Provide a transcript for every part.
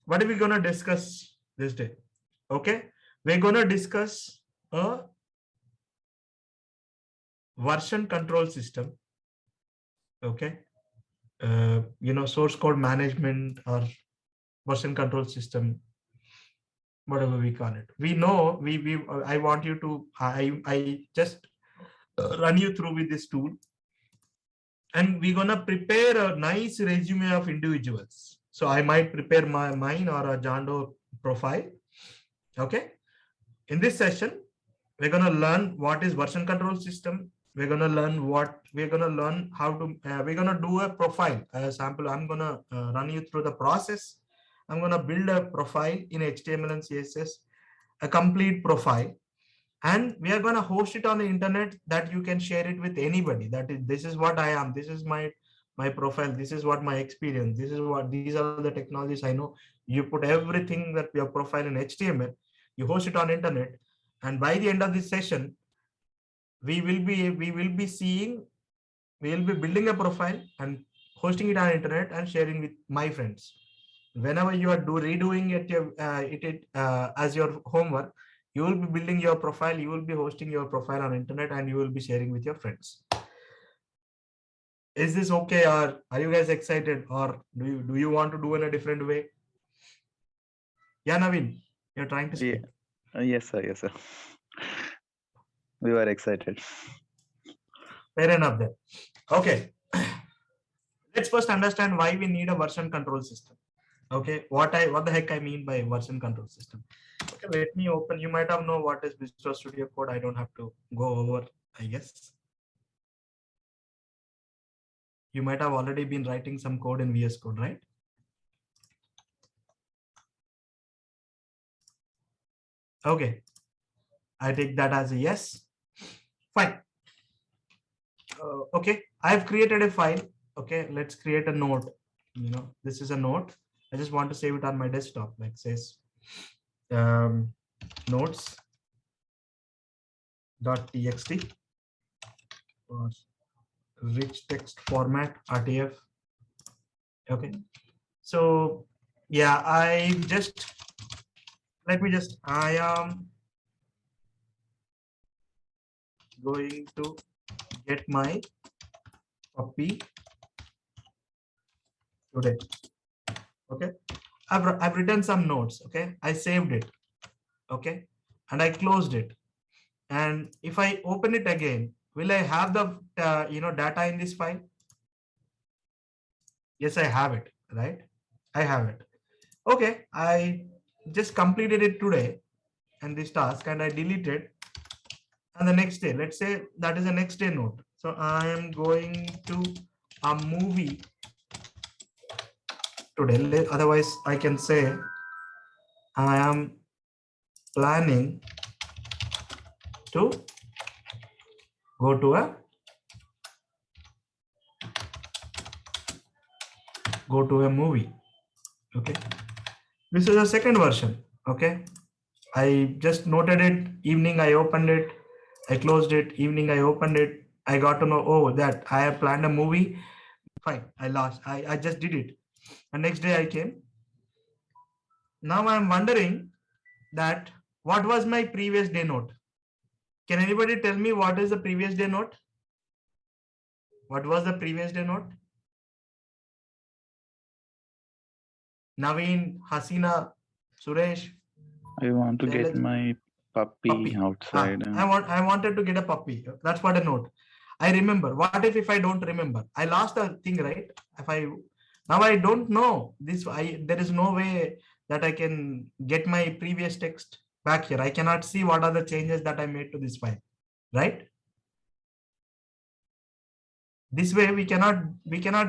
what are we going to discuss this day? Okay, we're going to discuss a version control system. Okay, source code management or version control system, whatever we call it. We know I want you to, I just run you through with this tool, and we're gonna prepare a nice resume of individuals. So I might prepare mine or a John Doe profile. Okay, in this session we're gonna learn what is version control system. We're gonna learn how to we're gonna do a profile, a sample. I'm gonna run you through the process. I'm gonna build a profile in HTML and CSS, a complete profile, and we are going to host it on the internet that you can share it with anybody. That is, this is what I am, this is my profile, this is what my experience, these are the technologies I know. You put everything that your profile in HTML, you host it on internet, and by the end of this session we will be building a profile and hosting it on internet and sharing with my friends. Whenever you are redoing it as your homework, you will be building your profile, you will be hosting your profile on internet, and you will be sharing with your friends. Is this okay, or are you guys excited, or do you want to do in a different way? Yeah, Naveen, you're trying to speak. Yeah. Yes, sir. Yes, sir. We were excited. Fair enough then. Okay. Let's first understand why we need a version control system. Okay, what the heck I mean by version control system. Okay, let me open. You might have know what is Visual Studio Code. I don't have to go over, I guess. You might have already been writing some code in VS Code, right? Okay, I take that as a yes. Fine. Okay, I've created a file. Okay, let's create a node. This is a node. I just want to save it on my desktop, like says nodes.txt or rich text format RTF. Okay, so yeah, I am going to get my puppy today. Okay, I've written some notes. Okay, I saved it. Okay, and I closed it. And if I open it again, will I have the data in this file? Yes, I have it, right? I have it. Okay, I just completed it today and this task, and I deleted. And the next day, let's say that is the next day note. So I am going to a movie today. Otherwise, I can say I am planning to go to a movie. Okay, this is the second version. Okay, I just noted it. Evening I opened it, I closed it. Evening I opened it, I got to know, oh, that I have planned a movie. Fine, I just did it, and next day I came. Now I'm wondering that what was my previous day note? Can anybody tell me what is the previous day note? What was the previous day note? Naveen, Hasina, Suresh. I want to get my puppy outside. I wanted to get a puppy. That's what a note. I remember. What if I don't remember? I lost the thing, right? Now I don't know this. There is no way that I can get my previous text back here. I cannot see what are the changes that I made to this file, right? This way we cannot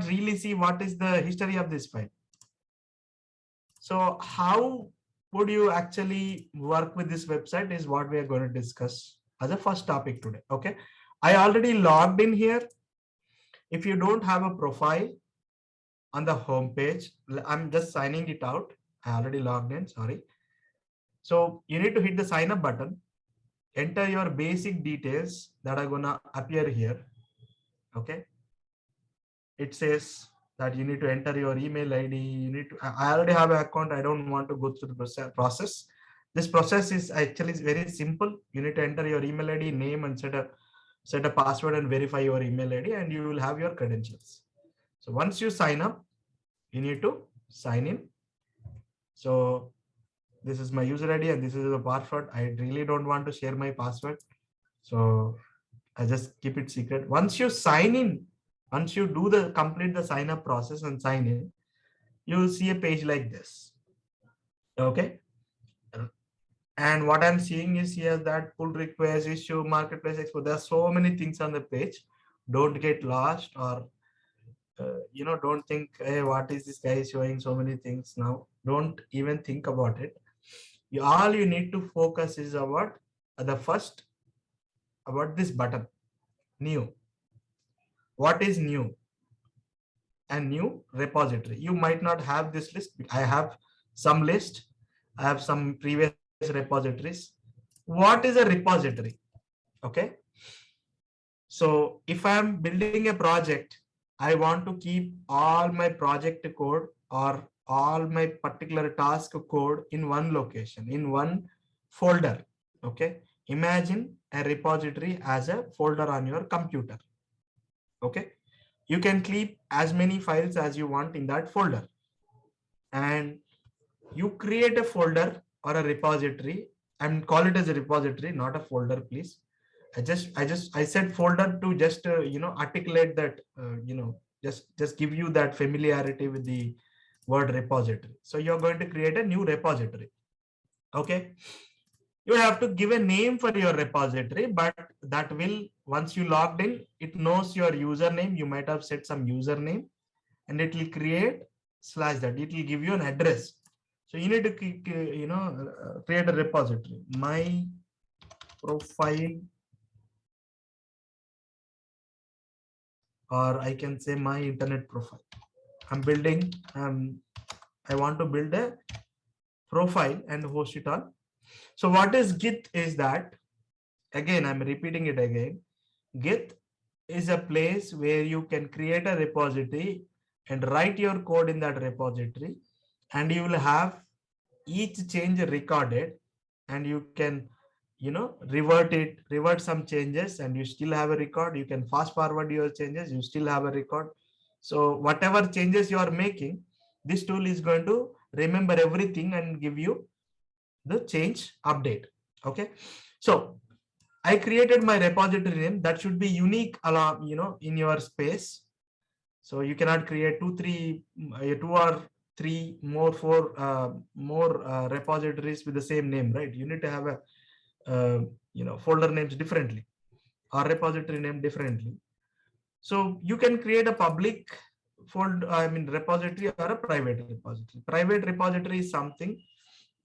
really see what is the history of this file. So how would you actually work with this website is what we are going to discuss as a first topic today. Okay, I already logged in here. If you don't have a profile on the home page, I'm just signing it out. I already logged in, sorry. So you need to hit the sign up button, enter your basic details that are gonna appear here. Okay, it says that you need to enter your email ID. You need to, I already have an account. I don't want to go through the process. This process is actually very simple. You need to enter your email ID, name, and set a password and verify your email ID, and you will have your credentials. So once you sign up, you need to sign in. So this is my user ID and this is the password. I really don't want to share my password, so I just keep it secret. Once you sign in, once you do the complete the sign up process and sign in, you will see a page like this. Okay. And what I'm seeing is here that pull request, issue, marketplace expo. There are so many things on the page. Don't get lost, or don't think, hey, what is this guy showing so many things now? Don't even think about it. All you need to focus is about the first, about this button, new. What is new? A new repository. You might not have this list. I have some list. I have some previous repositories. What is a repository? Okay. So if I'm building a project, I want to keep all my project code or all my particular task code in one location, in one folder. Okay. Imagine a repository as a folder on your computer. Okay. You can keep as many files as you want in that folder. And you create a folder or a repository, and call it as a repository, not a folder, please. I said folder to just articulate that, just give you that familiarity with the word repository. So you're going to create a new repository. Okay. You have to give a name for your repository, but that will, once you logged in, it knows your username. You might have set some username, and it will create / that. It will give you an address. So you need to create a repository. My profile, or I can say my internet profile. I'm building, I want to build a profile and host it on. So what is Git is that, again, I'm repeating it again. Git is a place where you can create a repository and write your code in that repository, and you will have each change recorded, and you can revert some changes, and you still have a record. You can fast forward your changes, you still have a record. So whatever changes you are making, this tool is going to remember everything and give you the change update. Okay. So I created my repository name that should be unique along, in your space. So you cannot create two or three more, repositories with the same name, right? You need to have a folder names differently, or repository name differently. So you can create a public repository or a private repository. Private repository is something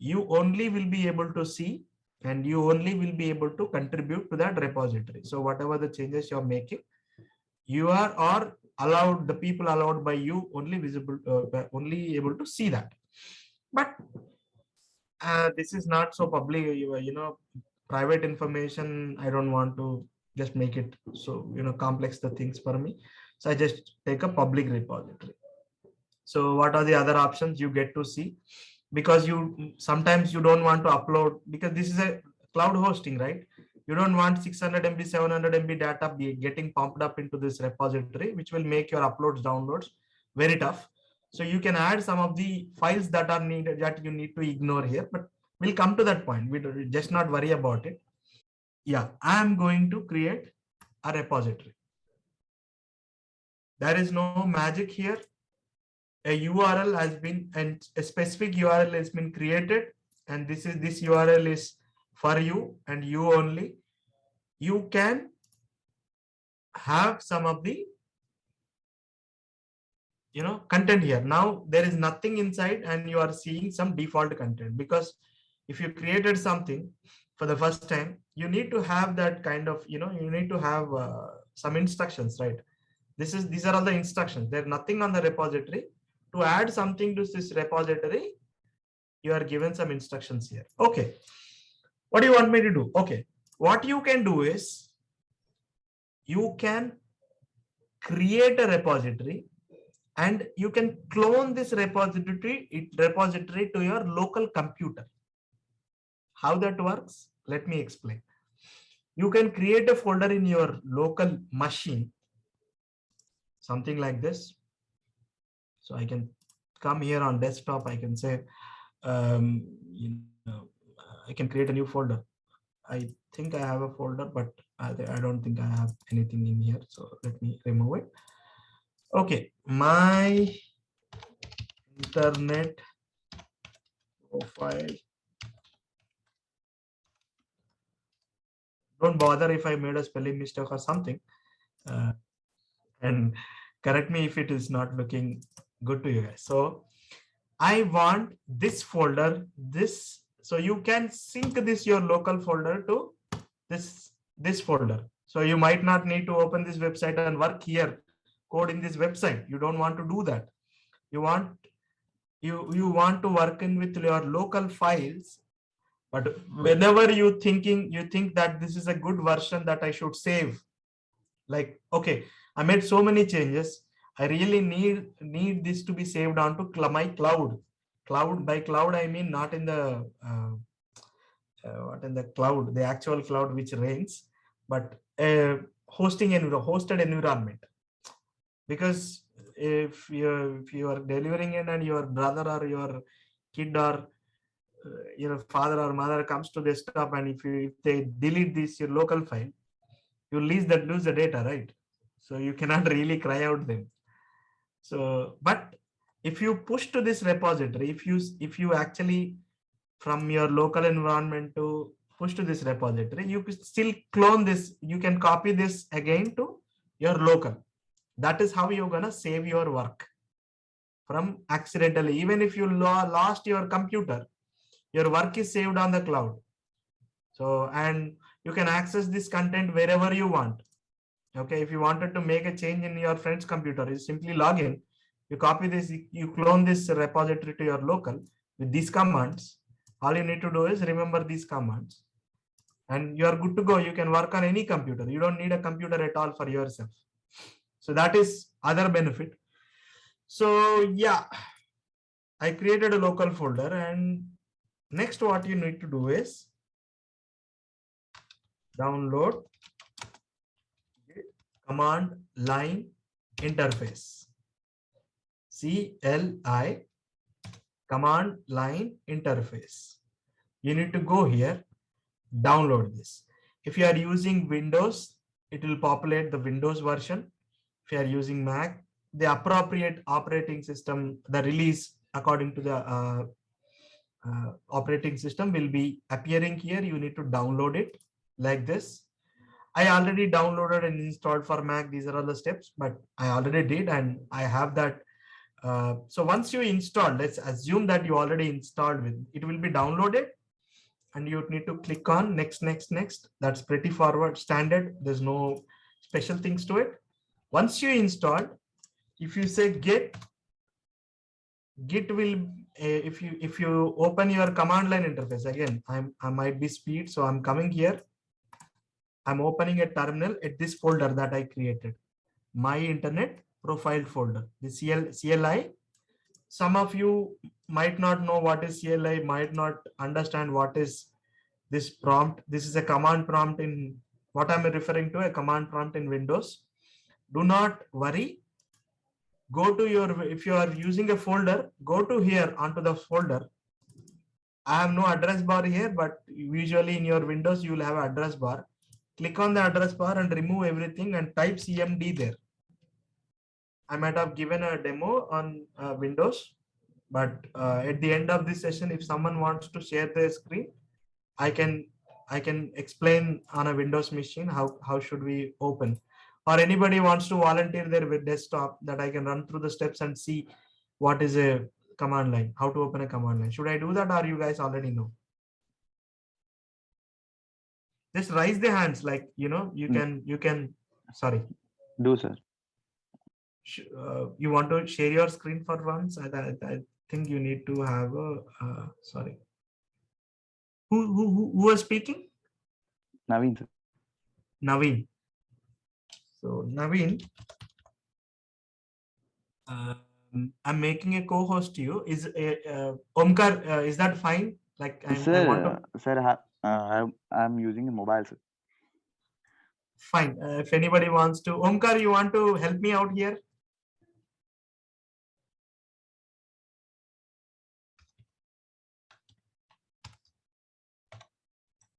you only will be able to see, and you only will be able to contribute to that repository. So whatever the changes you're making, you are or allowed, the people allowed by you only visible, only able to see that. But this is not so public, private information. I don't want to just make it so complex the things for me. So I just take a public repository. So what are the other options you get to see? Because sometimes you don't want to upload, because this is a cloud hosting, right? You don't want 600 MB, 700 MB data getting pumped up into this repository, which will make your uploads, downloads very tough. So you can add some of the files that are needed, that you need to ignore here, but we'll come to that point. We just not worry about it. Yeah, I'm going to create a repository. There is no magic here. A URL has been, and a specific URL has been created, and this URL is for you and you only. You can have some of the content here. Now there is nothing inside, and you are seeing some default content, because if you created something for the first time, you need to have that kind of, you need to have some instructions, right? These are all the instructions. There's nothing on the repository. To add something to this repository, you are given some instructions here. Okay. What do you want me to do? Okay. What you can do is, you can create a repository and you can clone this repository to your local computer. How that works? Let me explain. You can create a folder in your local machine, something like this. So I can come here on desktop. I can say, you know, I can create a new folder. I think I have a folder, but I don't think I have anything in here. So let me remove it. Okay, my internet profile. Don't bother if I made a spelling mistake or something. And correct me if it is not looking good to you guys. So I want this folder, this, so you can sync this your local folder to this folder. So you might not need to open this website and work here, code in this website. You don't want to do that. You want to work in with your local files. But whenever you think that this is a good version that I should save, like, okay, I made so many changes. I really need this to be saved onto my cloud. Cloud, by cloud I mean not in the what in the cloud, the actual cloud which reigns, but hosted environment. Because if you are delivering it and your brother or your kid or your father or mother comes to desktop, and if they delete this your local file, you lose the data, right? So you cannot really cry out them. So, but if you push to this repository, if you actually from your local environment to push to this repository, you can still clone this. You can copy this again to your local. That is how you're gonna save your work from accidentally. Even if you lost your computer, your work is saved on the cloud. So, and you can access this content wherever you want. Okay, if you wanted to make a change in your friend's computer, you simply log in, you copy this, you clone this repository to your local with these commands. All you need to do is remember these commands and you are good to go. You can work on any computer. You don't need a computer at all for yourself. So that is other benefit. So yeah, I created a local folder, and next what you need to do is download command line interface, CLI, command line interface. You need to go here, download this. If you are using Windows, it will populate the Windows version. If you are using Mac, the appropriate operating system, the release according to the operating system will be appearing here. You need to download it like this. I already downloaded and installed for Mac. These are all the steps, but I already did, and I have that. So once you install, let's assume that you already installed with, it will be downloaded, and you need to click on next, next, next. That's pretty forward standard. There's no special things to it. Once you install, if you say Git will, if you open your command line interface again, I might be speed, so I'm coming here. I'm opening a terminal at this folder that I created, my internet profile folder, the CLI. Some of you might not know what is CLI, might not understand what is this prompt. This is a command prompt in what I'm referring to, a command prompt in Windows. Do not worry. Go to your, if you are using a folder, go to here onto the folder. I have no address bar here, but usually in your Windows, you will have an address bar. Click on the address bar and remove everything and type CMD there. I might have given a demo on Windows, but at the end of this session, if someone wants to share their screen, I can explain on a Windows machine how should we open, or anybody wants to volunteer their desktop that I can run through the steps and see what is a command line, how to open a command line. Should I do that, or you guys already know? Just raise the hands, like, you know, you can, sorry. Do, sir. You want to share your screen for once? I think you need to have a, sorry. Who was speaking? Naveen, sir. Naveen. So Naveen, I'm making a co-host to you. Is Omkar? Is that fine? Like I want to. Sir, I'm using a mobile, sir. Fine. If anybody wants to, Omkar, you want to help me out here?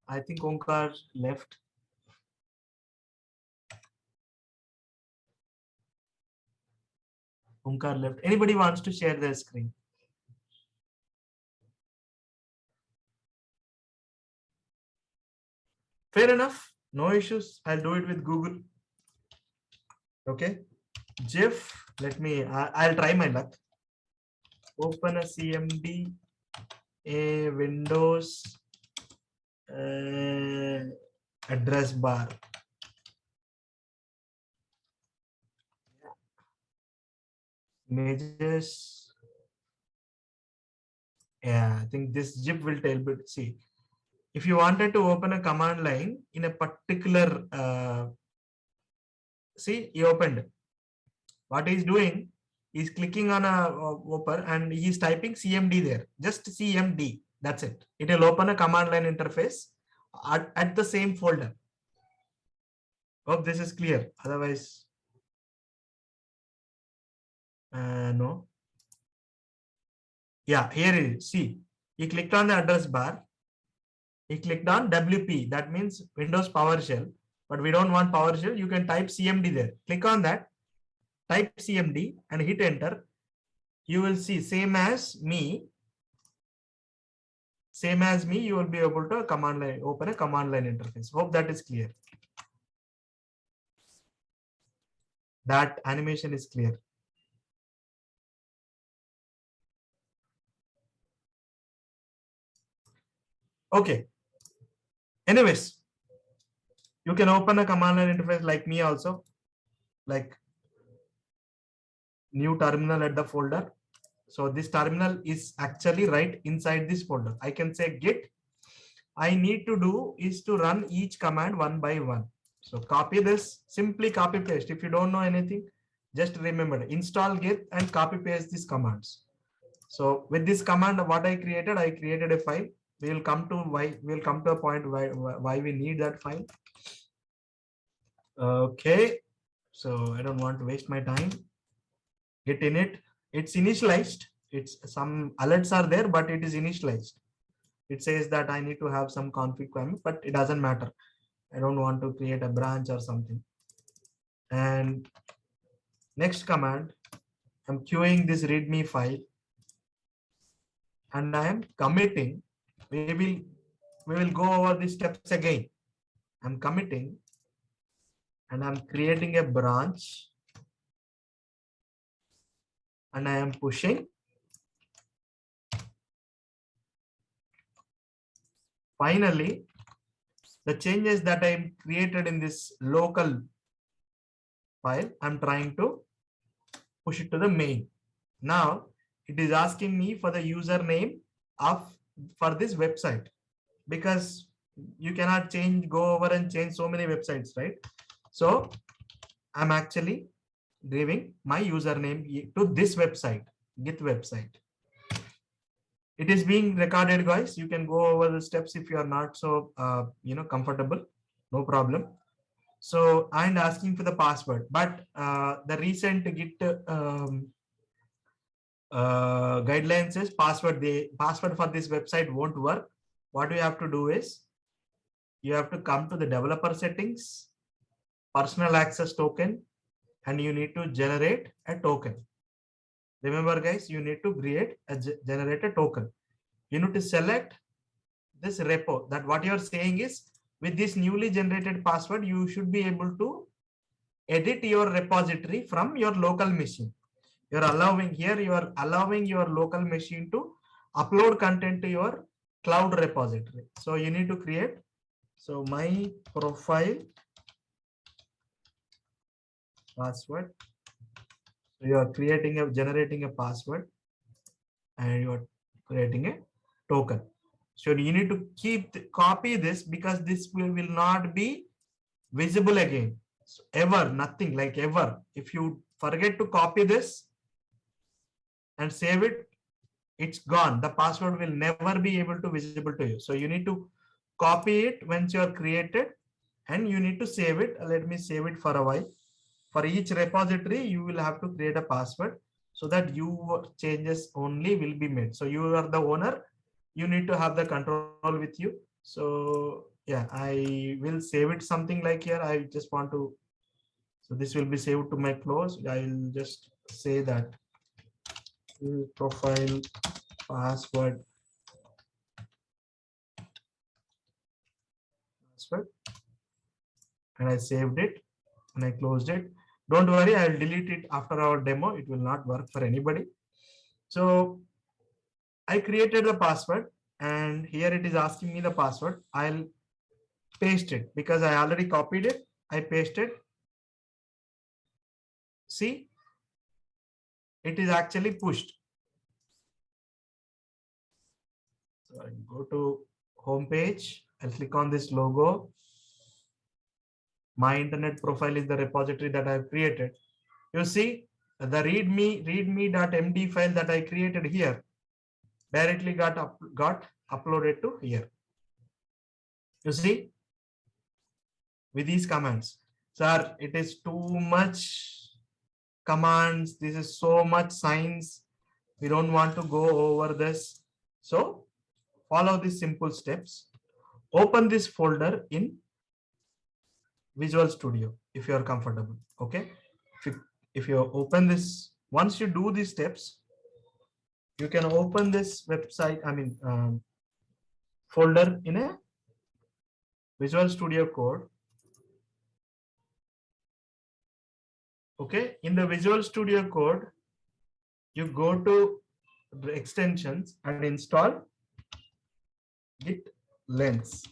I think Omkar left. Omkar left. Anybody wants to share their screen? Fair enough. No issues. I'll do it with Google. Okay. Jeff, let me. I'll try my luck. Open a CMD, a Windows address bar. Images. Yeah, I think this zip will tell. But see, if you wanted to open a command line in a particular, see, he opened. What he's doing is clicking on a open and he's typing CMD there. Just CMD. That's it. It will open a command line interface at the same folder. Hope this is clear. Otherwise, no. Yeah, here it is. See, he clicked on the address bar. He clicked on WP. That means Windows PowerShell. But we don't want PowerShell. You can type CMD there. Click on that. Type CMD and hit enter. You will see same as me. Same as me, you will be able to command line, open a command line interface. Hope that is clear. That animation is clear. Okay. Anyways, you can open a command line interface like me also, like new terminal at the folder. So this terminal is actually right inside this folder. I can say git. I need to do is to run each command one by one. So copy this, simply copy paste. If you don't know anything, just remember install git and copy paste these commands. So with this command, what I created a file. We will come to a point why we need that file. Okay. So I don't want to waste my time. Git init. It's initialized. It's some alerts are there, but it is initialized. It says that I need to have some config requirement, but it doesn't matter. I don't want to create a branch or something. And next command, I'm queuing this readme file and I am committing. We will go over these steps again. I'm committing and I'm creating a branch and I am pushing. Finally, the changes that I created in this local file, I'm trying to push it to the main. Now it is asking me for the username for this website, because you cannot go over and change so many websites, right? So I'm actually giving my username to this website, Git website. It is being recorded, guys. You can go over the steps if you are not so comfortable. No problem. So I'm asking for the password, but the recent Git guidelines says password for this website won't work. What you have to do is you have to come to the developer settings, personal access token, and you need to generate a token. Remember, guys, you need to generate a token. You need to select this repo. That what you're saying is, with this newly generated password, you should be able to edit your repository from your local machine. You are allowing your local machine to upload content to your cloud repository. So you need to create. So my profile password. So you are generating a password and you are creating a token. So you need to copy this, because this will not be visible again. So ever, nothing like ever. If you forget to copy this, and save it, it's gone. The password will never be able to visible to you. So you need to copy it once you are created, and you need to save it. Let me save it for a while. For each repository, you will have to create a password so that you changes only will be made. So you are the owner. You need to have the control with you. So yeah, I will save it something like here. I just want to, so this will be saved to my close. I'll just say that profile password, and I saved it and I closed it. Don't worry, I'll delete it after our demo. It will not work for anybody. So I created the password, and here it is asking me the password. I'll paste it because I already copied it. I pasted. See, it is actually pushed. So I go to home page. I'll click on this logo. My internet profile is the repository that I've created. You see, the readme.md file that I created here directly got uploaded to here. You see, with these commands. Sir, it is too much commands. This is so much science. We don't want to go over this. So follow these simple steps. Open this folder in Visual Studio if you are comfortable. Okay. If you open this, once you do these steps, you can open this website, folder in a Visual Studio Code. Okay, in the Visual Studio Code, you go to the extensions and install Git lens.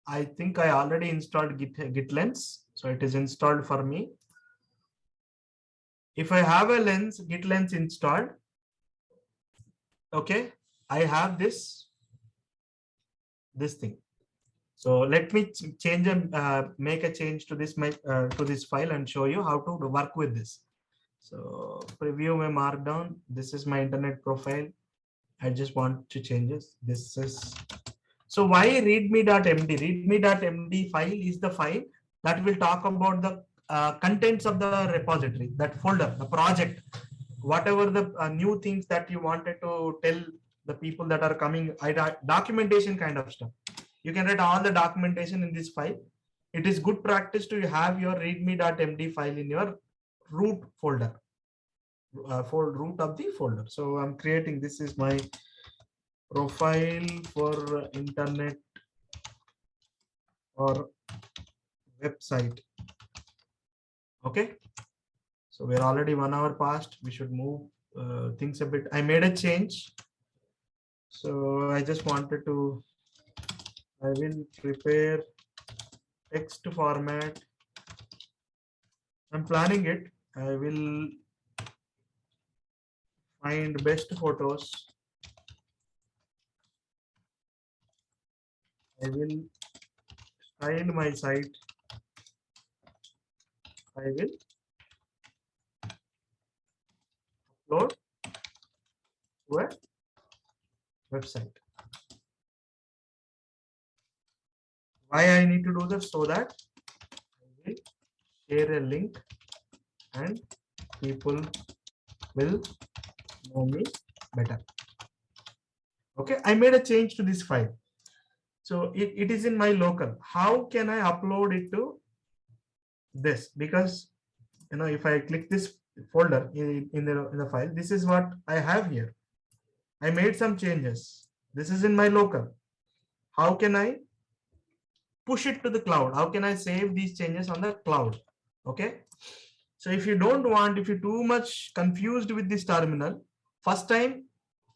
I think I already installed Git lens, so it is installed for me. If I have a lens, Git lens installed, okay, I have this thing. So let me change and make a change to this to this file and show you how to work with this. So preview my markdown. This is my internet profile. I just want to change this. This is, so why readme.md? Readme.md file is the file that will talk about the contents of the repository, that folder, the project, whatever the new things that you wanted to tell the people that are coming, documentation kind of stuff. You can write all the documentation in this file. It is good practice to have your readme.md file in your root folder, for root of the folder. So I'm creating, this is my profile for internet or website. Okay, so we're already 1 hour past. We should move things a bit. I made a change, so I just wanted to, I will prepare text format. I'm planning it. I will find best photos. I will style my site. I will upload to a website. Why I need to do this? So that I will share a link and people will know me better. Okay, I made a change to this file. So it is in my local. How can I upload it to this? Because, you know, if I click this folder in the file, this is what I have here. I made some changes. This is in my local. How can I push it to the cloud? How can I save these changes on the cloud? Okay. So if you don't want, if you're too much confused with this terminal, first time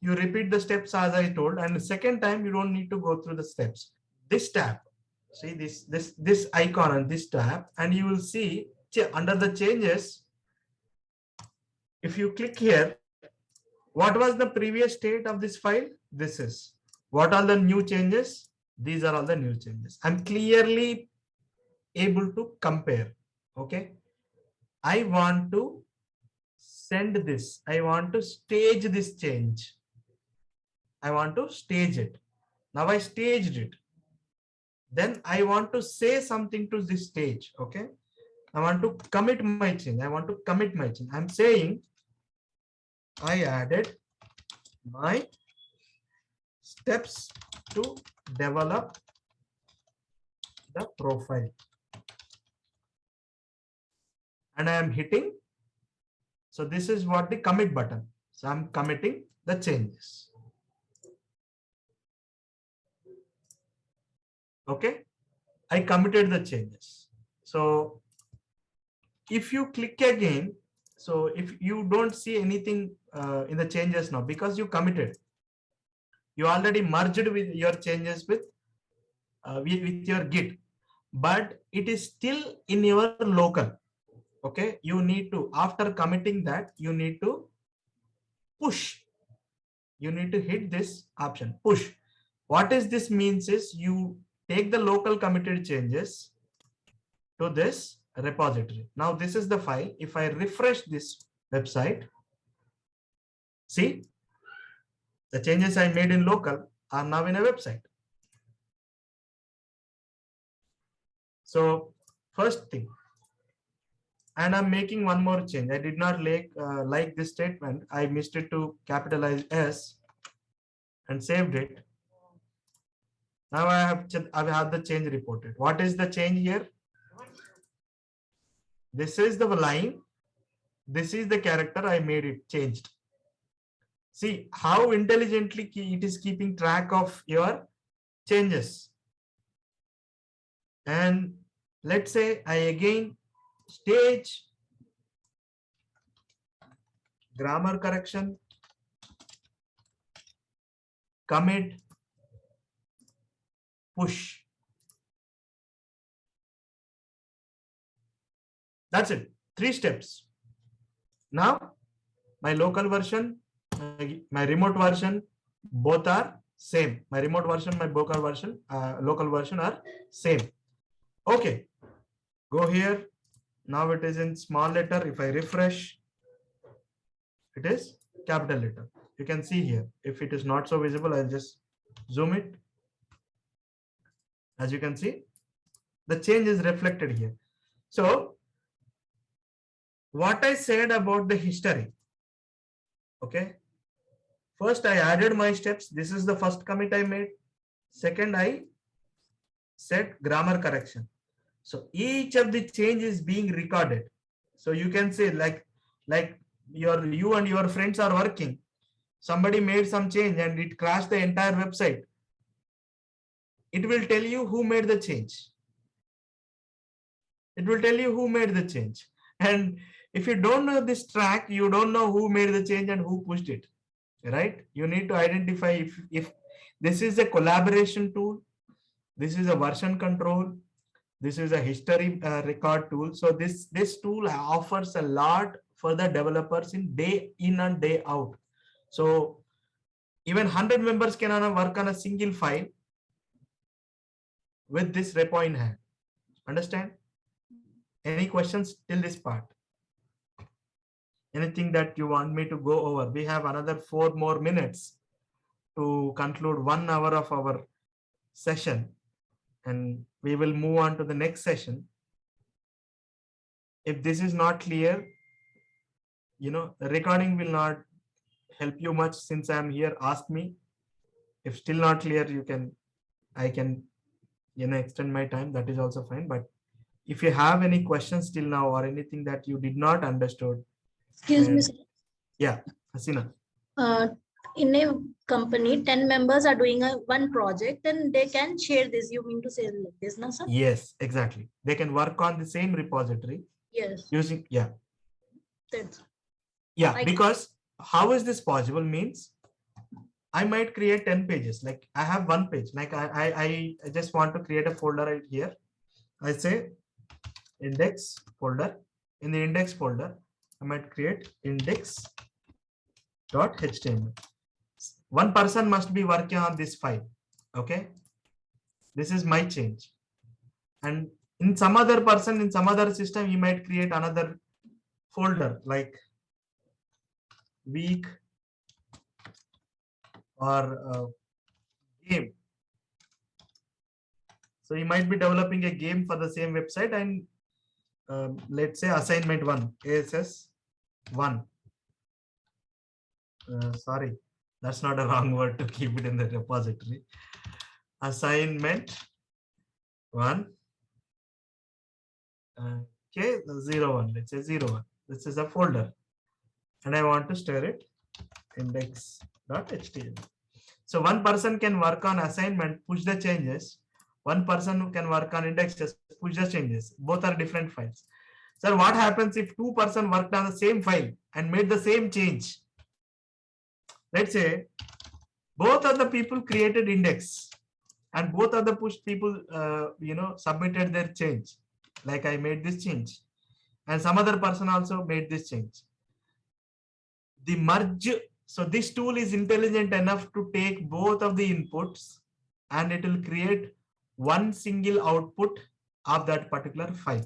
you repeat the steps as I told, and the second time you don't need to go through the steps. This tab, see this icon on this tab, and you will see under the changes. If you click here, what was the previous state of this file? This is. What are the new changes? These are all the new changes. I'm clearly able to compare. Okay, I want to send this. I want to stage this change. I want to stage it. Now I staged it. Then I want to say something to this stage. Okay, I want to commit my change. I want to commit my change. I'm saying I added my steps to develop the profile. And I am hitting. So this is what the commit button. So I'm committing the changes. Okay, I committed the changes. So if you click again, so if you don't see anything in the changes now because you committed, you already merged with your changes with your Git, but it is still in your local. Okay, you need to, after committing that, you need to push. You need to hit this option, push. What is this means is you take the local committed changes to this repository. Now this is the file. If I refresh this website, see the changes I made in local are now in a website. So first thing, and I'm making one more change. I did not like this statement. I missed it to capitalize S and saved it. Now I have the change reported. What is the change here? This is the line. This is the character. I made it changed. See how intelligently it is keeping track of your changes. And let's say I again stage grammar correction, commit, push. That's it. 3 steps. Now my local version, my remote version, both are same. My remote version, my local version are same. Okay, go here. Now it is in small letter. If I refresh, it is capital letter. You can see here. If it is not so visible, I'll just zoom it. As you can see, the change is reflected here. So what I said about the history. Okay, first I added my steps. This is the first commit I made. Second, I set grammar correction. So each of the change is being recorded. So you can say like you and your friends are working. Somebody made some change and it crashed the entire website. It will tell you who made the change. It will tell you who made the change. And if you don't know this track, you don't know who made the change and who pushed it, right? You need to identify if this is a collaboration tool, this is a version control, this is a history record tool. So this tool offers a lot for the developers in day in and day out. So even 100 members can work on a single file with this repo in hand. Understand? Any questions till this part? Anything that you want me to go over? We have another 4 more minutes to conclude 1 hour of our session, and we will move on to the next session. If this is not clear, the recording will not help you much. Since I'm here, ask me. If still not clear, I can extend my time. That is also fine. But if you have any questions till now or anything that you did not understood. Excuse me, sir. Yeah, Hasina. In a company, 10 members are doing one project, then they can share this. You mean to say like this, no, sir? Yes, exactly. They can work on the same repository. Yes. Using, yeah. That's, because how is this possible means I might create 10 pages. Like I have 1 page. Like I just want to create a folder right here. I say index folder. In the index folder, I might create index.html. 1 person must be working on this file. Okay. This is my change. And In some other person, in some other system, he might create another folder like week or game. So he might be developing a game for the same website, and let's say assignment 1, ASS 1. Sorry, that's not a wrong word to keep it in the repository. Assignment 1. Okay, 01. Let's say 01. This is a folder, and I want to store it index.html. So one person can work on assignment, push the changes. One person can work on indexes, push the changes. Both are different files. So what happens if two persons worked on the same file and made the same change? Let's say both of the people created index and both of the push people, submitted their change. Like I made this change and some other person also made this change. The merge. So this tool is intelligent enough to take both of the inputs and it will create one single output of that particular file.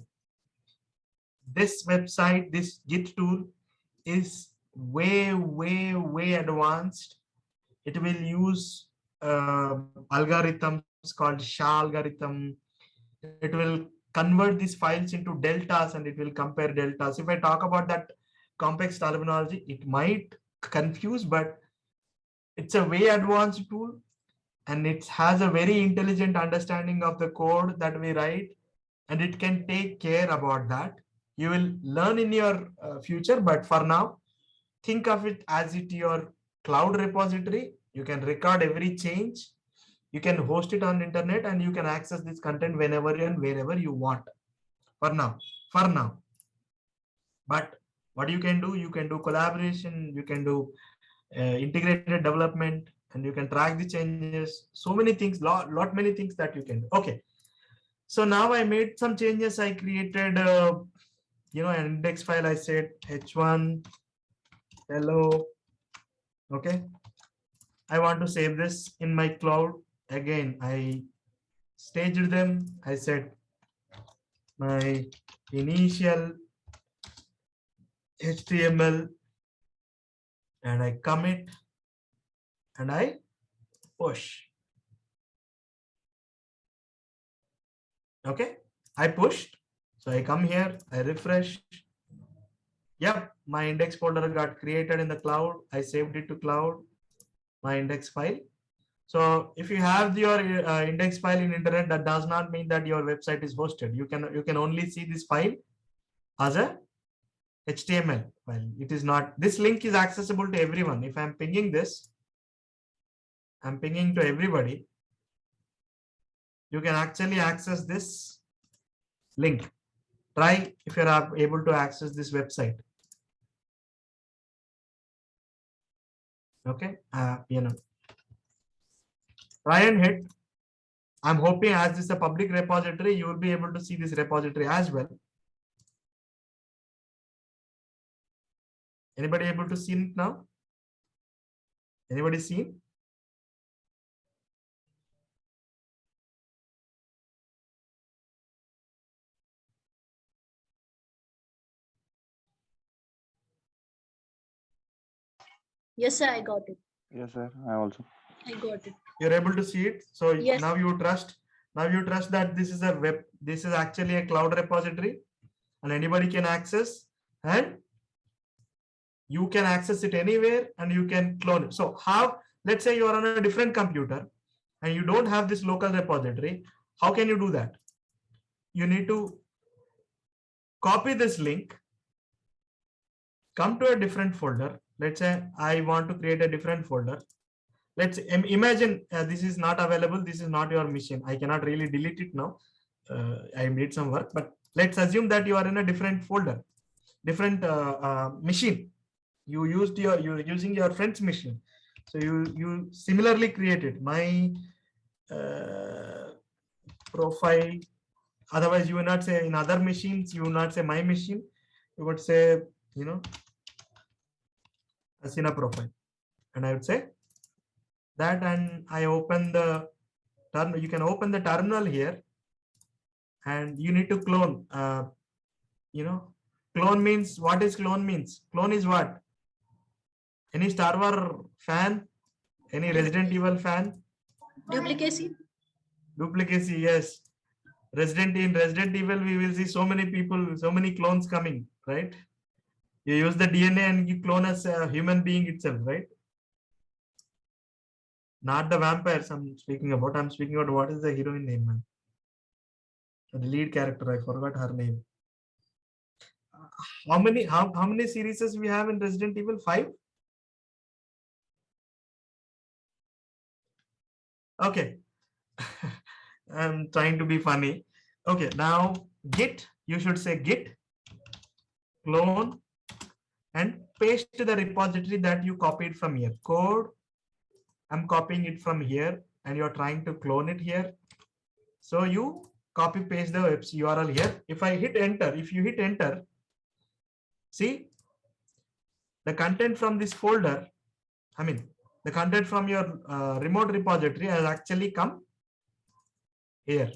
This website, this Git tool is way advanced. It will use algorithms called SHA algorithm. It will convert these files into deltas and it will compare deltas. If I talk about that complex terminology, it might confuse, but it's a way advanced tool and it has a very intelligent understanding of the code that we write, and it can take care about that. You will learn in your future, but for now, think of it as your cloud repository. You can record every change. You can host it on the internet and you can access this content whenever and wherever you want. For now. But what you can do collaboration, you can do integrated development, and you can track the changes. So many things, lot many things that you can do. Okay. So now I made some changes. I created, an index file. I said h1 hello. Okay. I want to save this in my cloud. Again, I staged them. I said my initial HTML and I commit and I push. Okay, I pushed. So I come here, I refresh. Yep, my index folder got created in the cloud. I saved it to cloud, my index file. So if you have your index file in internet, that does not mean that your website is hosted. You can only see this file as a HTML file. It is not. This link is accessible to everyone. If I'm pinging this, I'm pinging to everybody. You can actually access this link. Try if you're able to access this website. Okay, try and hit. I'm hoping as this is a public repository, you will be able to see this repository as well. Anybody able to see it now? Anybody seen? Yes, sir, I got it. Yes, sir. I also. I got it. You're able to see it. So Yes. now you trust that this is a web, this is actually a cloud repository and anybody can access, and you can access it anywhere and you can clone it. So how, let's say you are on a different computer and you don't have this local repository. How can you do that? You need to copy this link, come to a different folder. Let's say I want to create a different folder. Let's imagine this is not available. This is not your machine. I cannot really delete it now. I need some work, but let's assume that you are in a different folder, different machine. You're using your friend's machine. So you similarly created my profile. Otherwise, you will not say in other machines. You will not say my machine. You would say, Asina profile, and I would say that, and I open the terminal. You can open the terminal here and you need to clone. Clone means, what is clone means? Clone is what? Any Star Wars fan? Any Resident Evil fan? Duplicacy. Duplicacy, yes. Resident Evil, we will see so many people, so many clones coming, right? You use the DNA and you clone as a human being itself, right? Not the vampires I'm speaking about. I'm speaking about what is the heroine name, man? The lead character, I forgot her name. How many series we have in Resident Evil? 5? Okay. I'm trying to be funny. Okay, now Git, you should say Git clone and paste the repository that you copied from here. Code, I'm copying it from here and you're trying to clone it here. So you copy paste the URL here. If I hit enter, if you hit enter, see the content from this folder, the content from your remote repository has actually come here.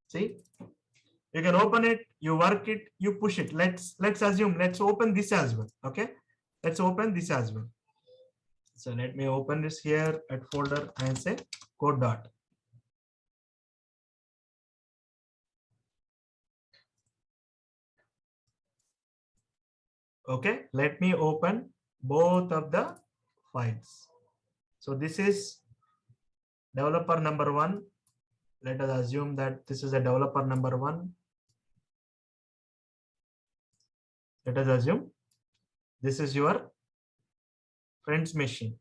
See, you can open it, you work it, you push it. Let's assume, let's open this as well. Okay, let's open this as well. So let me open this here at folder and say code dot. Okay, let me open both of the files. So this is developer number 1. Let us assume that this is a developer number 1. Let us assume this is your friend's machine.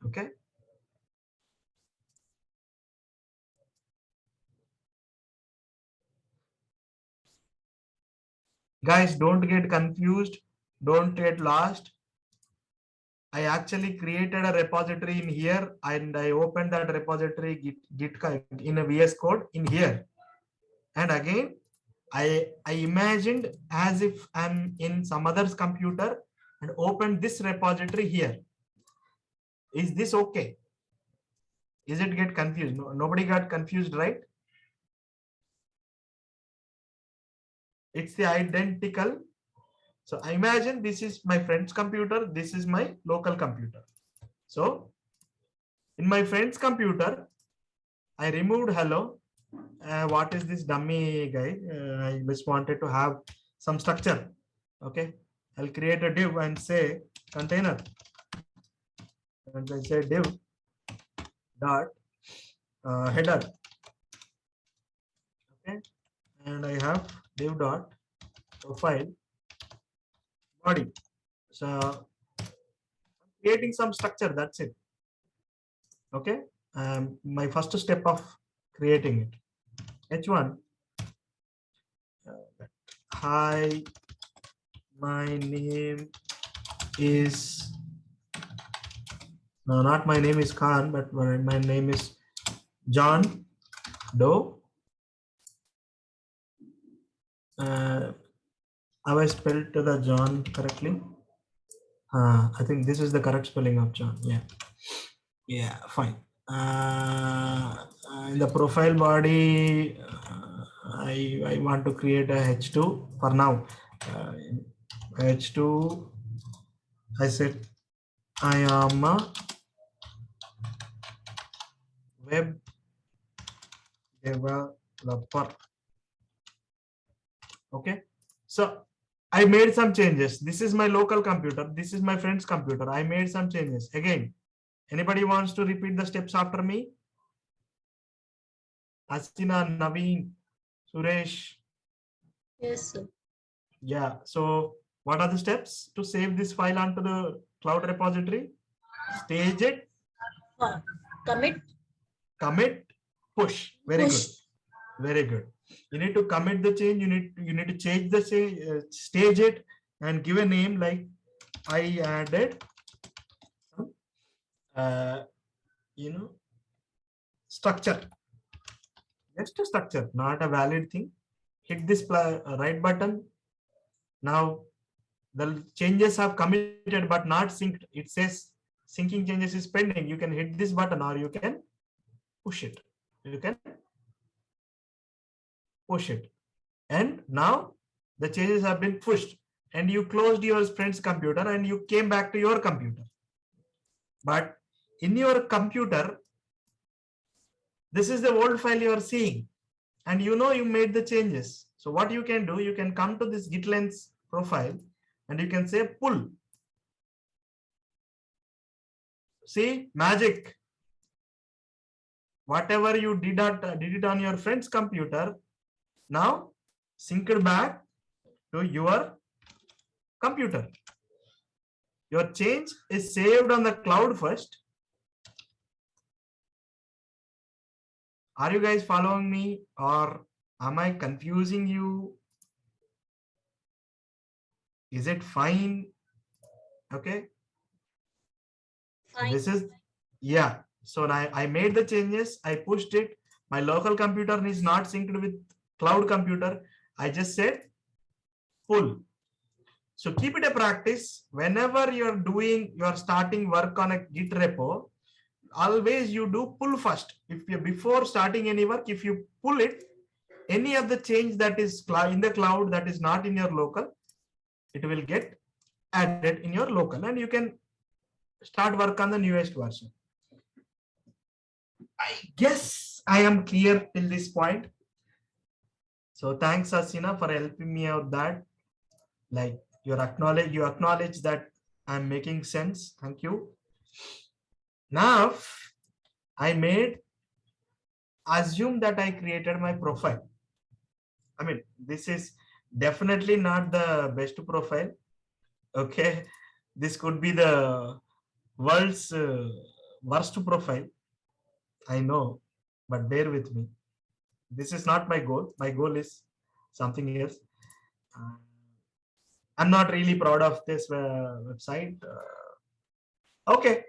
Okay. Guys, don't get confused. Don't get lost. I actually created a repository in here and I opened that repository Git in a VS Code in here. And again, I imagined as if I'm in some other's computer and opened this repository here. Is this okay? Is it get confused? No, nobody got confused, right? It's the identical. So I imagine this is my friend's computer. This is my local computer. So in my friend's computer, I removed hello. What is this dummy guy? I just wanted to have some structure. Okay, I'll create a div and say container. And I say div dot header. Okay, and I have div dot profile body. So I'm creating some structure. That's it. Okay, my first step of creating it. H1. Hi, my name is, no, not my name is Khan, but my name is John Doe. Have I spelled the John correctly? I think this is the correct spelling of John. Yeah, fine. In the profile body, I want to create a H2 for now. H2, I said I am a web developer. Okay, so I made some changes. This is my local computer. This is my friend's computer. I made some changes. Again, anybody wants to repeat the steps after me? Asina, Naveen, Suresh. Yes, sir. Yeah. So what are the steps to save this file onto the cloud repository? Stage it. Commit, push. Very good. Very good. You need to commit the change. You need to change the stage it and give a name like I added structure. Just a structure, not a valid thing. Hit this right button. Now the changes have committed but not synced. It says syncing changes is pending. You can hit this button or you can push it. You can push it. And now the changes have been pushed and you closed your friend's computer and you came back to your computer. But in your computer, this is the old file you are seeing and you know you made the changes. So what you can do, you can come to this git length profile and you can say pull. See, magic. Whatever you did it on your friend's computer, now synced back to your computer. Your change is saved on the cloud first. Are you guys following me or am I confusing you? Is it fine? Okay. So Fine. this is, yeah. So I made the changes. I pushed it. My local computer is not synced with cloud computer. I just said pull. So keep it a practice. Whenever you're starting work on a Git repo, always you do pull first. If you before starting any work, if you pull it, any of the change that is in the cloud that is not in your local, it will get added in your local and you can start work on the newest version. I guess I am clear till this point. So thanks Asina for helping me out that. Like you acknowledge that I'm making sense. Thank you. Now assume that I created my profile. I mean, this is definitely not the best profile. Okay. This could be the world's worst profile. I know, but bear with me. This is not my goal. My goal is something else. I'm not really proud of this website. Okay.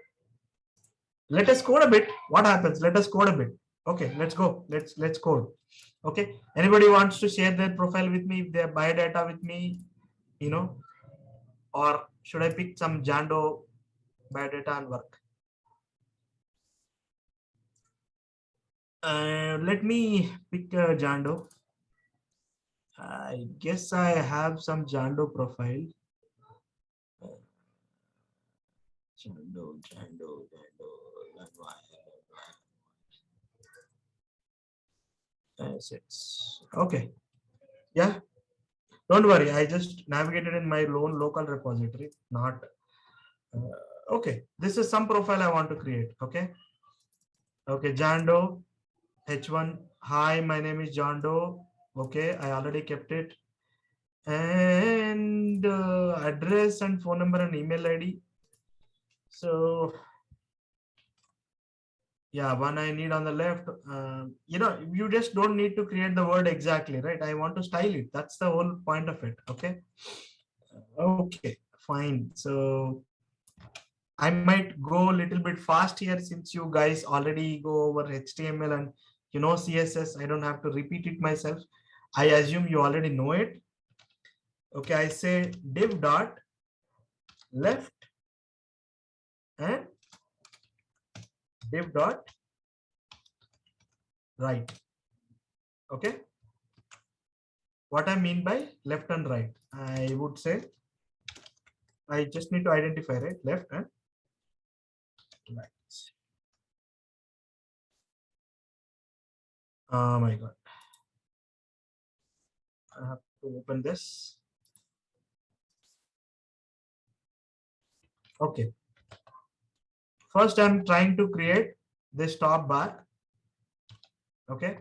Let us code a bit. What happens? Let us code a bit. Okay, let's go. Let's code. Okay. Anybody wants to share their profile with me, their biodata with me, you know, or should I pick some Jando biodata and work? Let me pick Jando. I guess I have some Jando profile. Jando. Assets. Okay. Yeah. Don't worry. I just navigated in my own local repository. Not. Okay. This is some profile I want to create. Okay. Okay. Jando. H1. Hi, my name is Jando. Okay. I already kept it. And address and phone number and email ID. So yeah, one I need on the left. You know, you just don't need to create the word exactly, right? I want to style it. That's the whole point of it. Okay. Okay, fine. So I might go a little bit fast here since you guys already go over HTML and you know CSS. I don't have to repeat it myself. I assume you already know it. Okay, I say div dot left and div dot right. Okay. What I mean by left and right, I would say I just need to identify, right? Left and right. Oh my God. I have to open this. Okay. First, I'm trying to create this top bar. Okay.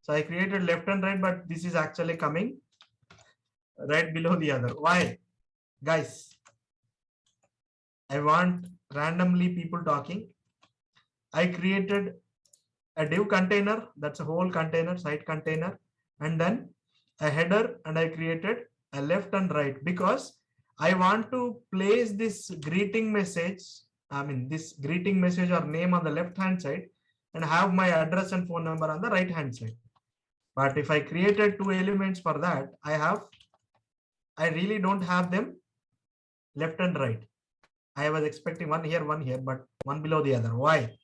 So I created left and right, but this is actually coming right below the other. Why? Guys, I want randomly people talking. I created a div container, that's a whole container, site container, and then a header, and I created a left and right because I want to place this greeting message, this greeting message or name on the left hand side and have my address and phone number on the right hand side. But if I created two elements for that, I really don't have them left and right. I was expecting one here, but one below the other. Why?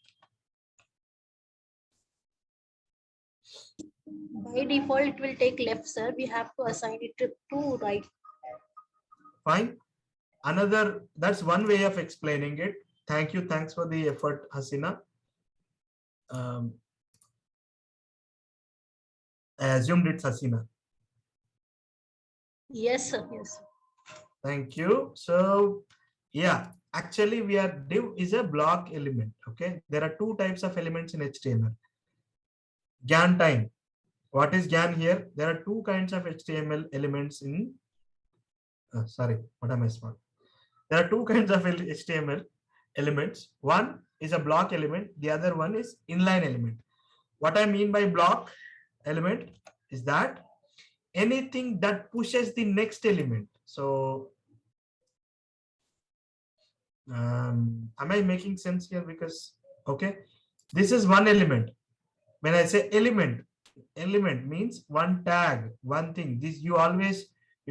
By default, it will take left, sir. We have to assign it to right. Fine. Another, that's one way of explaining it. Thank you. Thanks for the effort, Hasina. I assumed it's Hasina. Yes, sir. Yes. Thank you. So yeah, actually we are div is a block element. Okay. There are two types of elements in HTML. GAN time. What is GAN here? There are two kinds of HTML elements in, sorry, what am I smart? There are two kinds of HTML elements. One is a block element. The other one is inline element. What I mean by block element is that anything that pushes the next element. So am I making sense here? Because okay, this is one element. When I say element means one tag, one thing. This you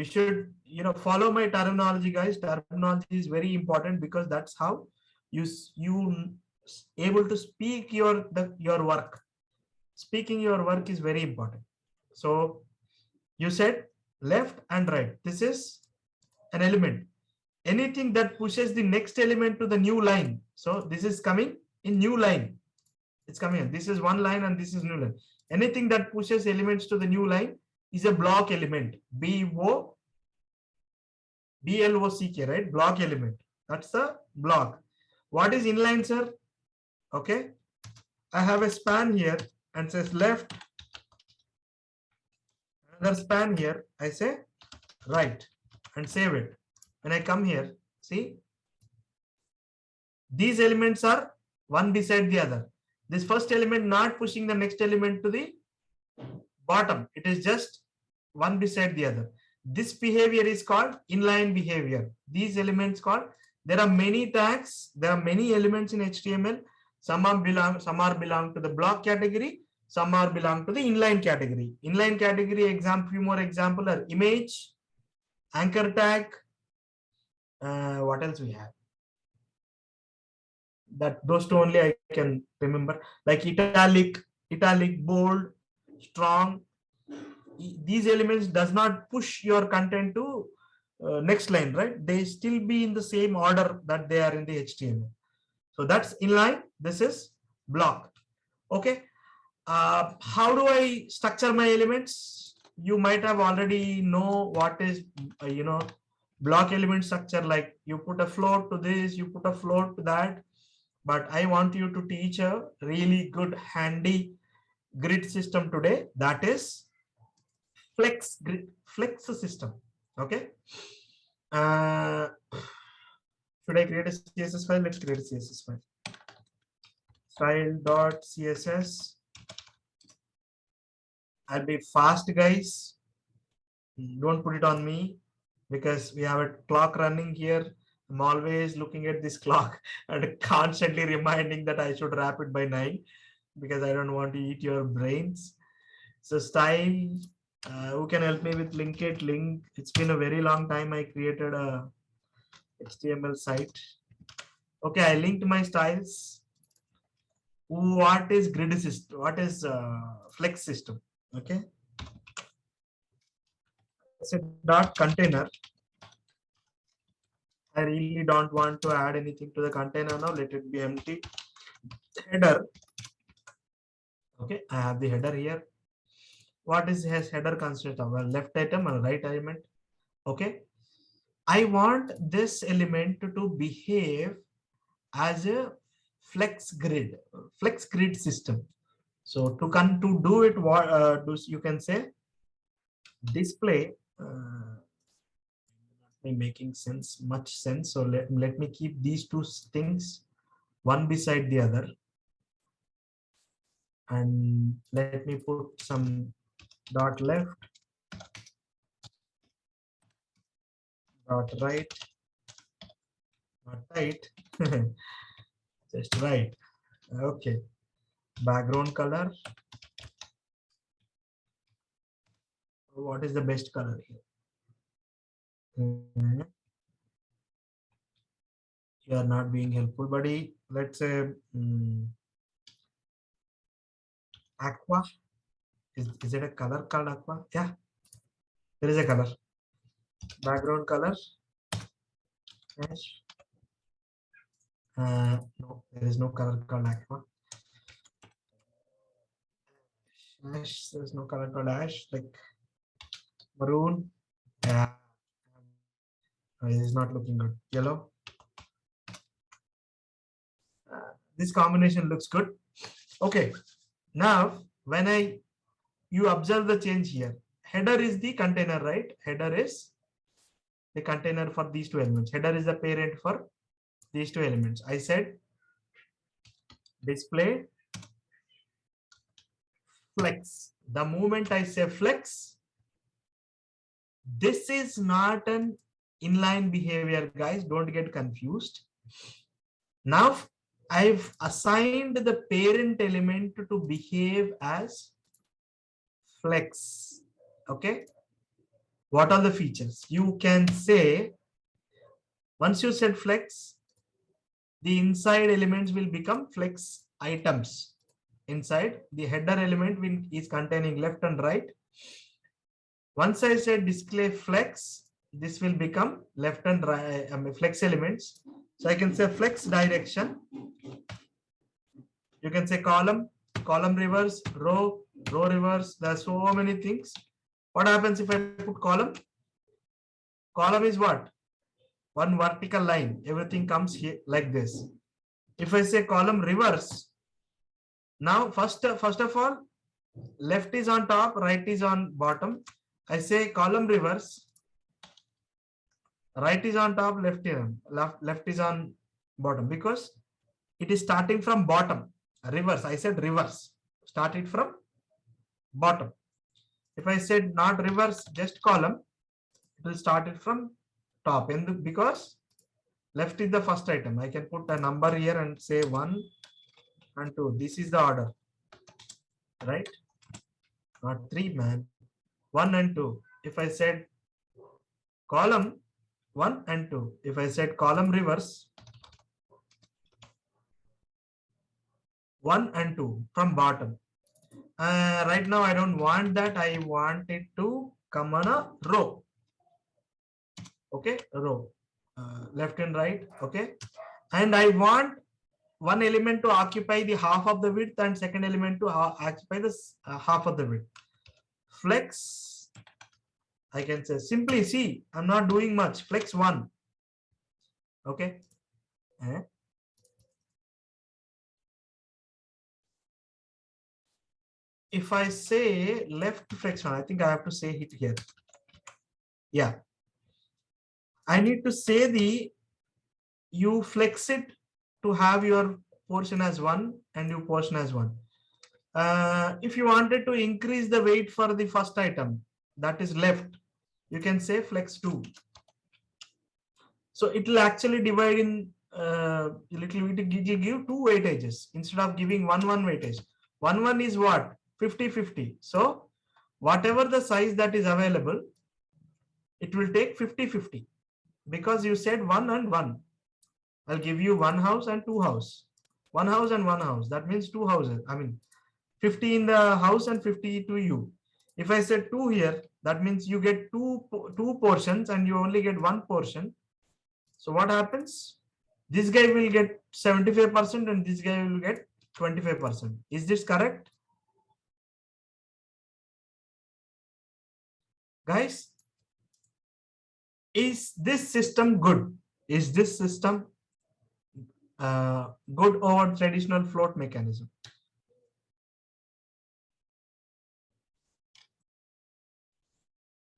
should follow my terminology, guys. Terminology is very important because that's how you able to speak your work. Speaking your work is very important. So you said left and right. This is an element. Anything that pushes the next element to the new line. So this is coming in new line. It's coming in. This is one line and this is new line. Anything that pushes elements to the new line is a block element. B-L-O-C-K, right? Block element. That's the block. What is inline, sir? Okay. I have a span here and says left. Another span here. I say right and save it. When I come here, see, these elements are one beside the other. This first element not pushing the next element to the bottom. It is just one beside the other. This behavior is called inline behavior. These elements called, there are many tags, there are many elements in HTML. Some are belong to the block category, some are belong to the inline category. Inline category few more example are image, anchor tag. What else we have? That those two only I can remember, like italic, bold, strong. These elements does not push your content to next line, right? They still be in the same order that they are in the HTML. So that's inline. This is block. Okay. How do I structure my elements? You might have already know what is block element structure. Like you put a float to this, you put a float to that. But I want you to teach a really good handy grid system today. That is flex system. Okay. Should I create a CSS file? Let's create a CSS file. Style.css. I'll be fast, guys. Don't put it on me because we have a clock running here. I'm always looking at this clock and constantly reminding that I should wrap it by 9 because I don't want to eat your brains. So style, who can help me with link? It's been a very long time I created a HTML site. Okay, I linked my styles. What is grid system? What is flex system? Okay. It's a dot container. I really don't want to add anything to the container now. Let it be empty. Header. Okay, I have the header here. What is his header consist of? A left item and right element. Okay. I want this element to behave as a flex grid system. So to do it, what you can say display. Not making much sense. So let me keep these two things one beside the other, and let me put some dot left, dot right, not right, just right. Okay, background color. What is the best color here? You are not being helpful, buddy. Let's say aqua. Is it a color called aqua? Yeah, there is a color. Background color. Ash. No, there is no color called aqua. Ash, there's no color called ash, like maroon. Yeah, it is not looking good. Yellow. This combination looks good. Okay, now when you observe the change here, header is the container, right? Header is the container for these two elements. Header is the parent for these two elements. I said display flex. The moment I say flex, this is not an inline behavior, guys. Don't get confused. Now I've assigned the parent element to behave as flex. Okay. What are the features? You can say, once you set flex, the inside elements will become flex items. Inside the header element is containing left and right. Once I said display flex, this will become left and right flex elements. So I can say flex direction. You can say column, column reverse, row, row reverse. There are so many things. What happens if I put column? Column is what? One vertical line. Everything comes here like this. If I say column reverse, now first of all, left is on top, right is on bottom. I say column reverse, right is on top, left is on bottom, because it is starting from bottom. Reverse, I said reverse, started from bottom. If I said not reverse, just column, it will start it from top. And because left is the first item, I can put a number here and say 1 and 2. This is the order, right? Not 3, man. 1 and 2. If I said column 1 and 2, if I said column reverse 1 and 2 from bottom. Right now I don't want that. I want it to come on a row. Okay, row, left and right. Okay, and I want one element to occupy the half of the width and second element to occupy the half of the width. Flex, I can say simply, see, I'm not doing much. Flex 1. Okay. If I say left flex 1, I think I have to say it here. Yeah. I need to say you flex it to have your portion as 1 and your portion as 1. If you wanted to increase the weight for the first item, that is left, you can say flex 2. So it will actually divide in little bit, give 2 weightages instead of giving 1 weightage. 1 is what? 50-50. So whatever the size that is available, it will take 50-50, because you said 1 and 1. I'll give you 1 house and 2 house. 1 house and 1 house. That means 2 houses. I mean 50 in the house and 50 to you. If I said 2 here, that means you get two portions and you only get 1 portion. So what happens? This guy will get 75% and this guy will get 25%. Is this correct? Guys, is this system good? Is this system good over traditional float mechanism?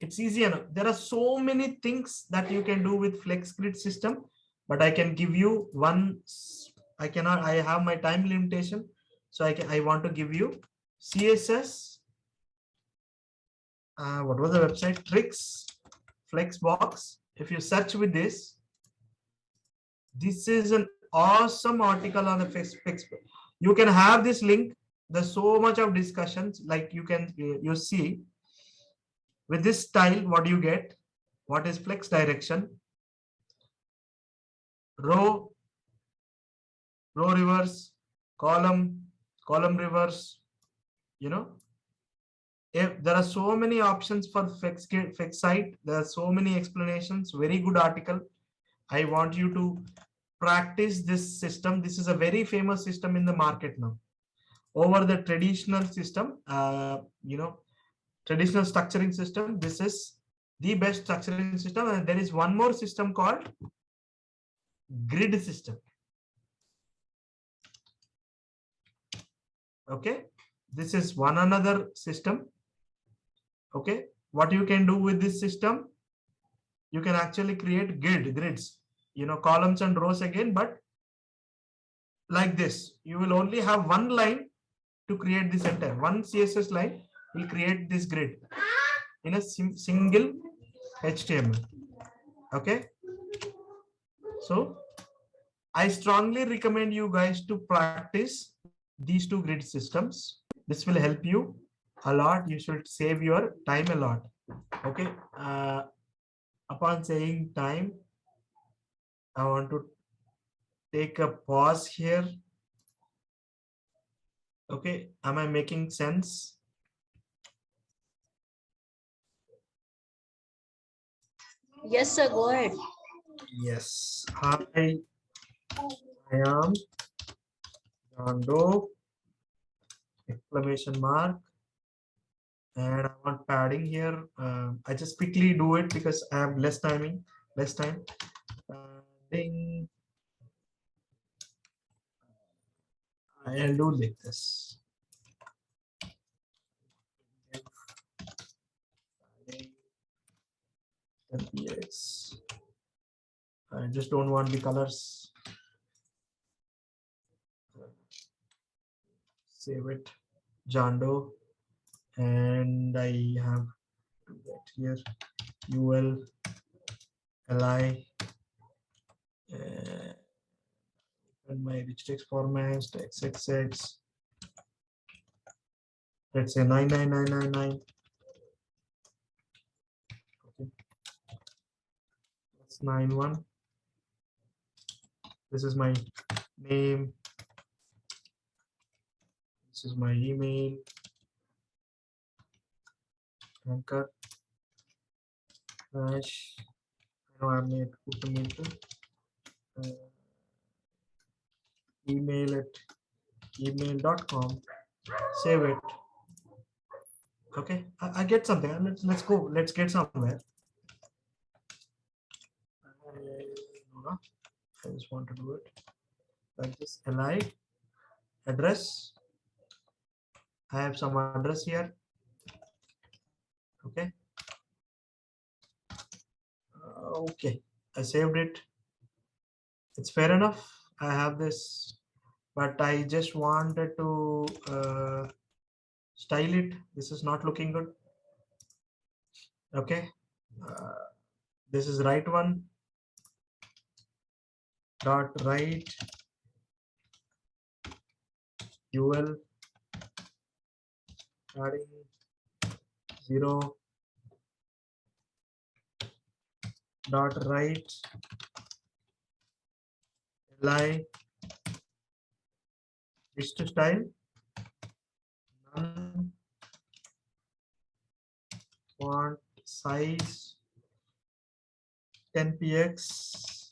It's easy enough. There are so many things that you can do with FlexGrid system, but I can give you one. I have my time limitation. So I want to give you CSS. What was the website? Tricks, Flexbox. If you search with this is an awesome article on the Flex. You can have this link. There's so much of discussions, like you see with this style, what do you get? What is flex direction? Row reverse, column reverse, If there are so many options for fix site, there are so many explanations. Very good article. I want you to practice this system. This is a very famous system in the market now. Over the traditional system, traditional structuring system, this is the best structuring system. And there is one more system called grid system. Okay, this is one another system. Okay, what you can do with this system, you can actually create grids, columns and rows again, but like this. You will only have one line to create this entire one CSS line will create this grid in a single HTML. Okay, so I strongly recommend you guys to practice these two grid systems. This will help you a lot. You should save your time a lot. Okay, upon saying time, I want to take a pause here. Okay, am I making sense? Yes, sir. Go ahead. Yes. Hi, I am John Doe, exclamation mark, and I want padding here. I just quickly do it because I have less time. Padding. I'll do like this. Yes. I just don't want the colors. Save it, John Doe, and I have to get here UL li and my rich text formats xxx. Let's say 99999. Okay, that's 91. This is my name. This is my email. Anchor. Hash. I know I made put them into email at email.com. Save it. Okay, I get something. Let's go. Let's get somewhere. I just want to do it like this. Li address. I have some address here. Okay. Okay, I saved it. It's fair enough. I have this, but I just wanted to style it. This is not looking good. Okay, this is right one. Dot right UL adding 0 dot right li list style none font size 10px,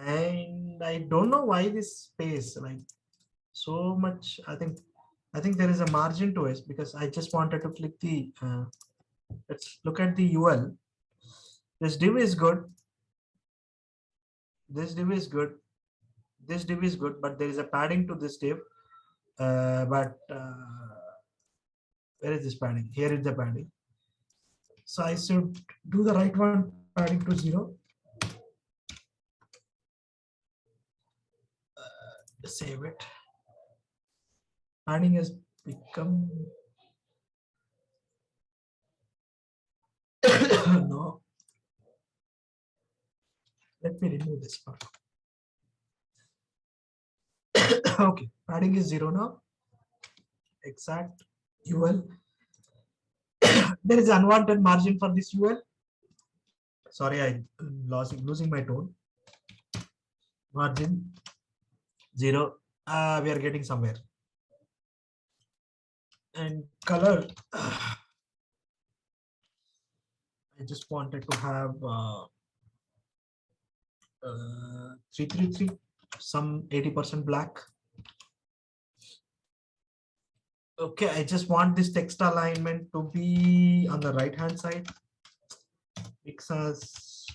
and I don't know why this space like so much. I think there is a margin to it because I just wanted to click the let's look at the UL. This div is good. This div is good. This div is good, but there is a padding to this div. But where is this padding? Here is the padding. So I should do the right one, padding to 0. Save it. Padding has become no. Let me remove this part. Okay, padding is 0 now. Exact UL. There is unwanted margin for this UL. Sorry, I'm losing my tone. Margin 0. We are getting somewhere. And color, I just wanted to have 333, some 80% black. Okay, I just want this text alignment to be on the right hand side because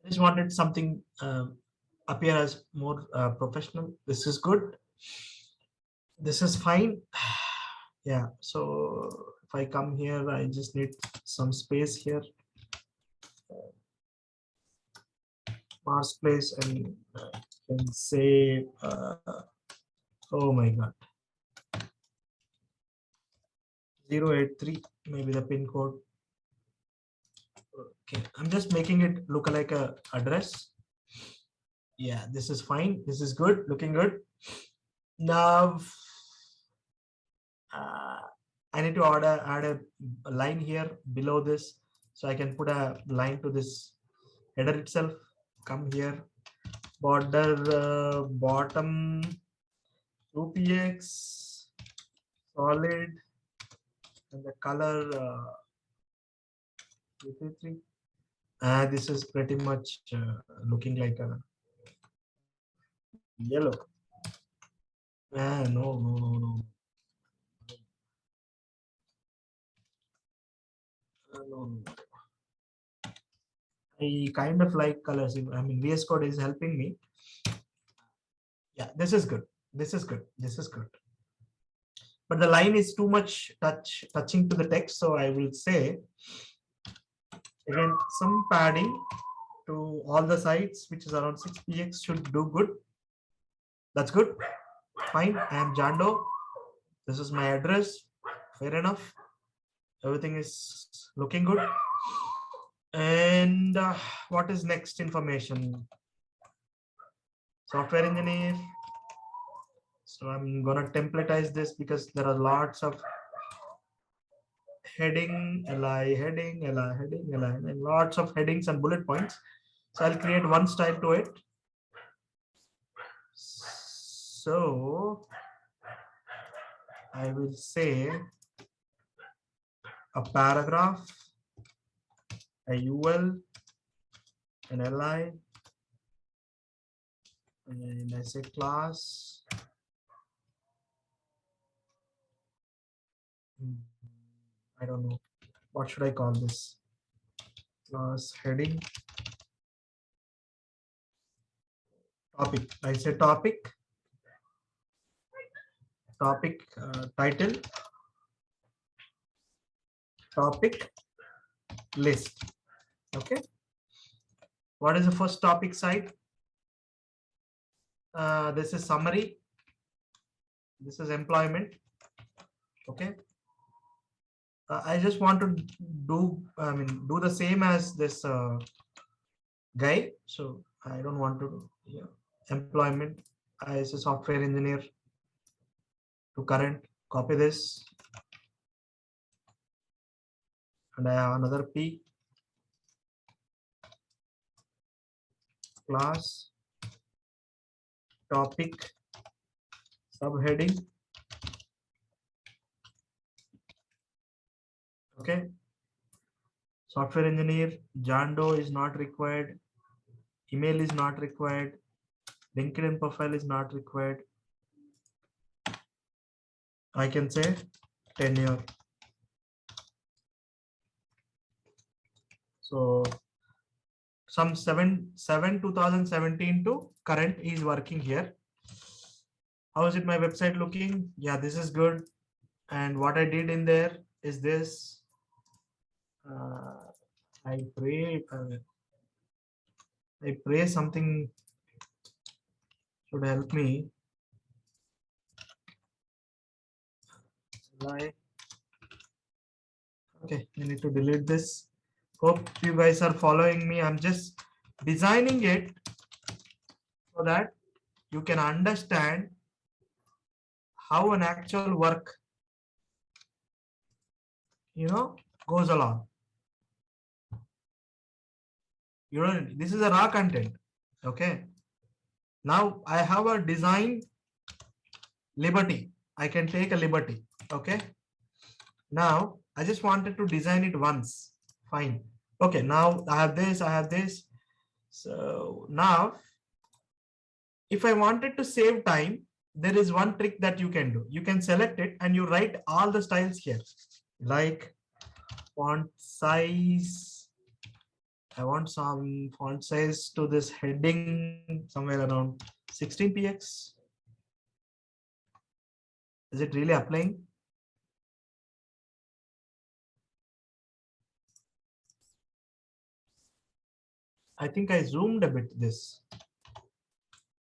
I just wanted something appear as more professional. This is good. This is fine. Yeah, so if I come here, I just need some space here. Mars place and can say, oh my God, 083, maybe the pin code. Okay, I'm just making it look like a address. Yeah, this is fine. This is good, looking good. Now, I need to add a line here below this, so I can put a line to this header itself. Come here, border bottom 2px solid, and the color 333. This is pretty much looking like a yellow. No. No. I kind of like colors. I mean, VS Code is helping me. Yeah, this is good. This is good. This is good. But the line is too much touching to the text. So I will say, again, some padding to all the sides, which is around 6px, should do good. That's good. Fine. I am Jando. This is my address. Fair enough. Everything is looking good. And what is next information? Software engineer. So I'm gonna templatize this because there are lots of heading, li heading, li heading, li, and lots of headings and bullet points. So I'll create one style to it. So I will say a paragraph, a UL, an li, and I say class. I don't know. What should I call this? Class heading. Topic. I say topic. Topic title. Topic list. Okay. What is the first topic side? This is summary. This is employment. Okay. I just want to do the same as this guy. So I don't want to employment as a software engineer to current. Copy this. And I have another P. Class. Topic. Subheading. Okay. Software engineer, Jando is not required. Email is not required. LinkedIn profile is not required. I can say tenure. So some 7/2017 to current is working here. How is it my website looking? Yeah, this is good. And what I did in there is this. I pray something should help me. Okay, I need to delete this. Hope you guys are following me. I'm just designing it so that you can understand how an actual work, goes along. This is a raw content. Okay. Now I have a design liberty. I can take a liberty. Okay. Now I just wanted to design it once. Fine. Okay. Now I have this. I have this. So now, if I wanted to save time, there is one trick that you can do. You can select it and you write all the styles here, like font size. I want some font size to this heading somewhere around 16 px. Is it really applying? I think I zoomed a bit this.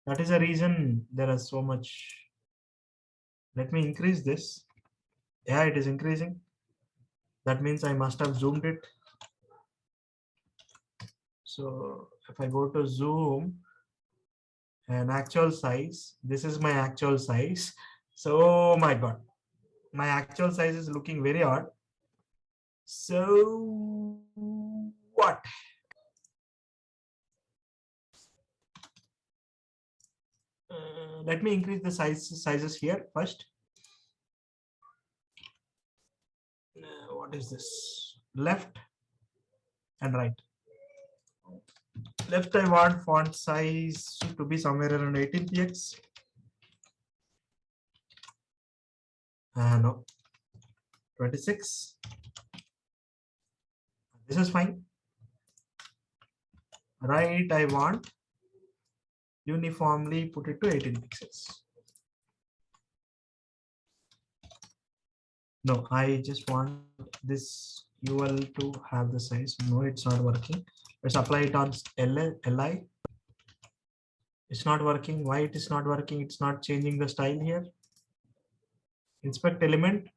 That is a reason there is so much. Let me increase this. Yeah, it is increasing. That means I must have zoomed it. So if I go to zoom and actual size, this is my actual size. So, oh my God, my actual size is looking very odd. So what? Let me increase the sizes here first. What is this? Left and right. Left, I want font size to be somewhere around 18 px. No, 26. This is fine. Right, I want uniformly put it to 18 pixels. No, I just want this UL to have the size. No, it's not working. Let's apply it on LI. It's not working. Why it is not working? It's not changing the style here. Inspect element.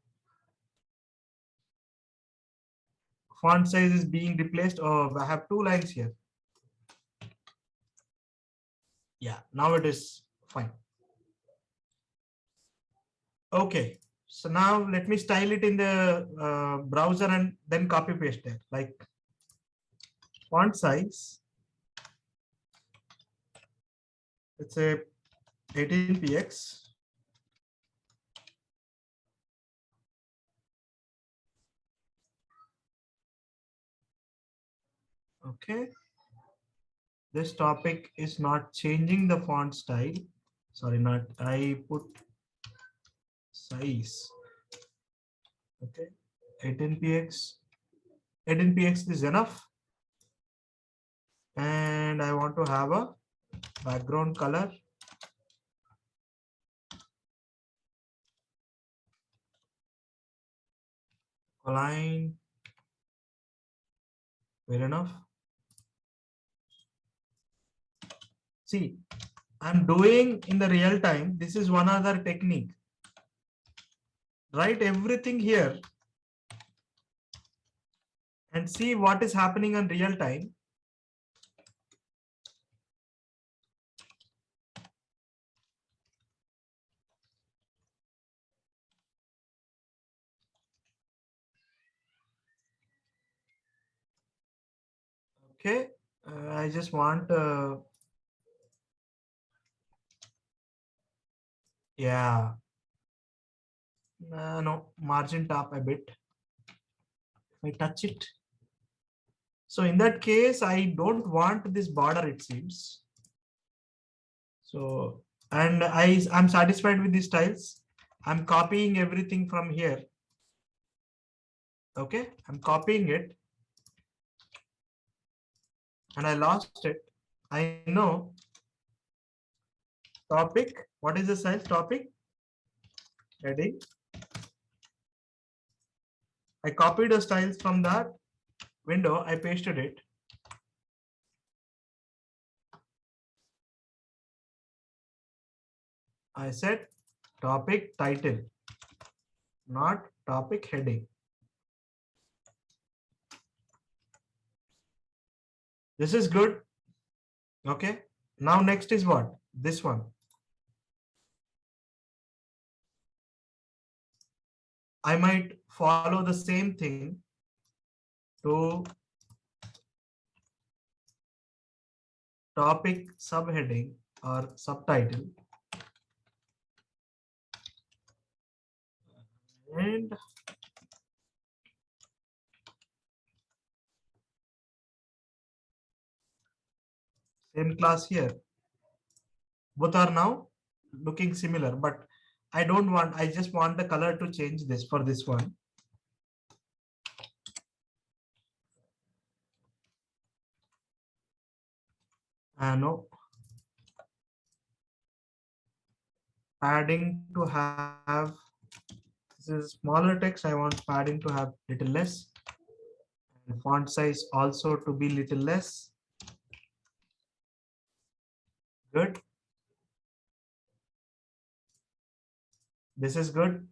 Font size is being replaced. Oh, I have two lines here. Yeah, now it is fine. Okay, so now let me style it in the browser and then copy paste it. Like font size, let's say 18 px. Okay, this topic is not changing the font style. Sorry, not I put size. Okay, 18 px. 18 px is enough. And I want to have a background color. Align. Fair enough. See, I'm doing in the real time. This is one other technique. Write everything here and see what is happening in real time. Okay, I just want, yeah, no, margin top a bit. If I touch it. So in that case, I don't want this border, it seems. So, and I'm satisfied with these styles. I'm copying everything from here. Okay, I'm copying it. And I lost it. I know. Topic, what is the size? Topic, heading. I copied the styles from that window. I pasted it. I said topic title, not topic heading. This is good. Okay. Now next is what? This one. I might follow the same thing to topic subheading or subtitle. and same class here. Both are now looking similar, but I don't want, I just want the color to change this for this one. No, padding to have, this is smaller text. I want padding to have little less, and font size also to be little less. Good. This is good.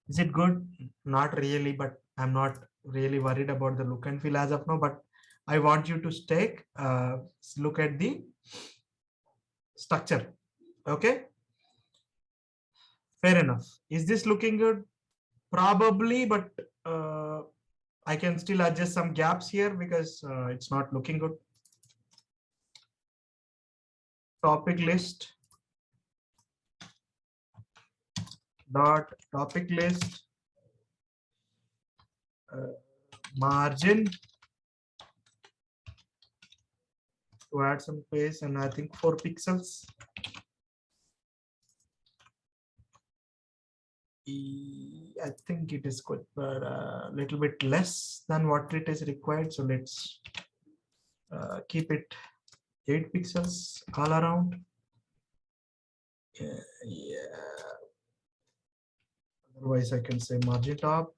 Is it good? Not really, but I'm not really worried about the look and feel as of now, but I want you to look at the structure. Okay. Fair enough. Is this looking good? Probably, but I can still adjust some gaps here because it's not looking good. Topic list dot topic list margin to add some space, and I think 4 pixels. I think it is good, but a little bit less than what it is required. So let's keep it 8 pixels all around. Yeah. Otherwise, I can say margin top.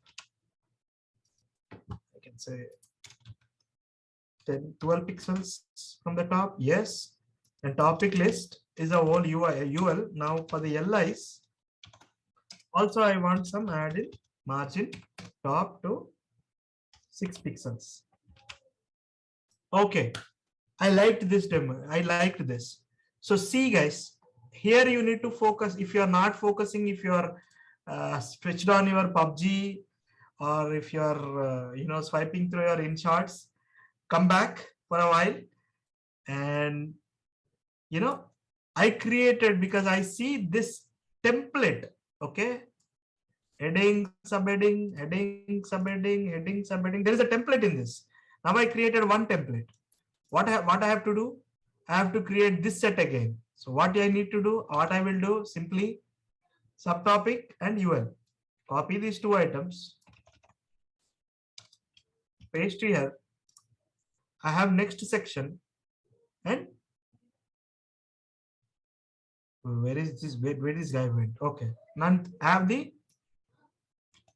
I can say 10, 12 pixels from the top. Yes. And topic list is a whole UL. Now for the LIs, also I want some added margin top to 6 pixels. Okay. I liked this demo. I liked this. So see guys, here you need to focus. If you are not focusing, if you are switched on your PUBG, or if you are swiping through your InShots, come back for a while. And I created, because I see this template. Okay, heading, subheading, heading, subheading, heading, subheading. There is a template in this. Now I created one template. What I have to do? I have to create this set again. So what I need to do, what I will do, simply subtopic and UL. Copy these 2 items, paste here. I have next section, and where is this? Where this guy went? Okay, now I have the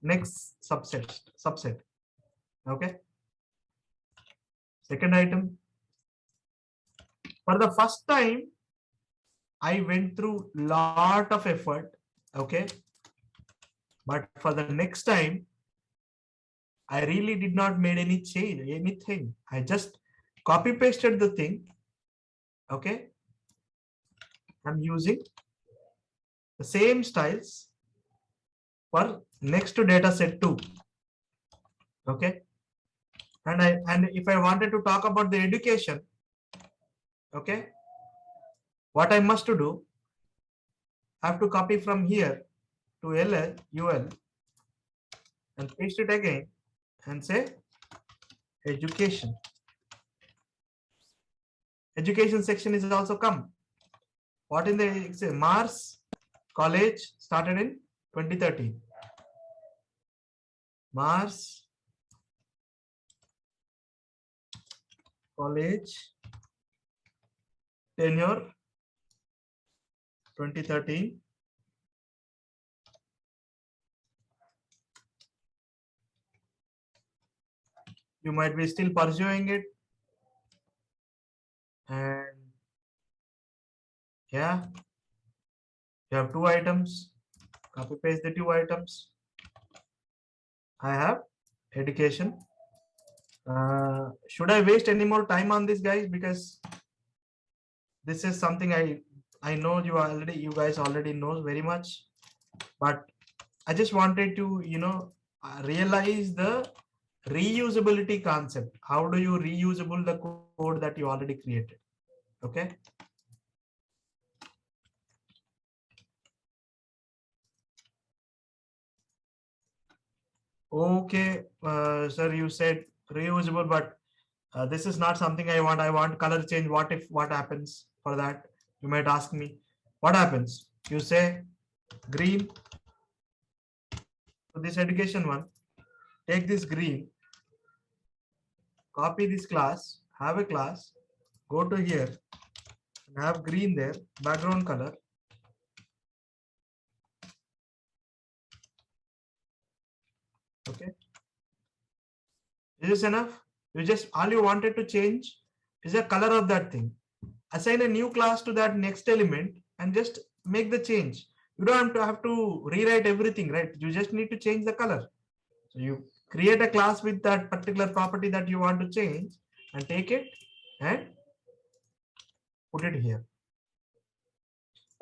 next subset. Okay. Second item. For the first time, I went through lot of effort. Okay. But for the next time, I really did not made any change, anything. I just copy pasted the thing. Okay. I'm using the same styles for next to data set 2. Okay. And if I wanted to talk about the education, okay, what I must to do, I have to copy from here to UL and paste it again and say education. Education section is also come. What in the say Mars College started in 2013. Mars College tenure 2013. You might be still pursuing it. And yeah, you have 2 items. Copy paste the 2 items. I have education. Should I waste any more time on this, guys? Because this is something I know you guys already know very much, but I just wanted to realize the reusability concept. How do you reusable the code that you already created? Okay. Okay, sir, you said reusable, but this is not something I want. I want color change. What happens for that? You might ask me, what happens? You say green. So this education one, take this green, copy this class, have a class, go to here and have green there, background color. Okay. Is this enough? You just, all you wanted to change is the color of that thing. Assign a new class to that next element and just make the change. You don't have to rewrite everything, right? You just need to change the color. So you create a class with that particular property that you want to change and take it and put it here.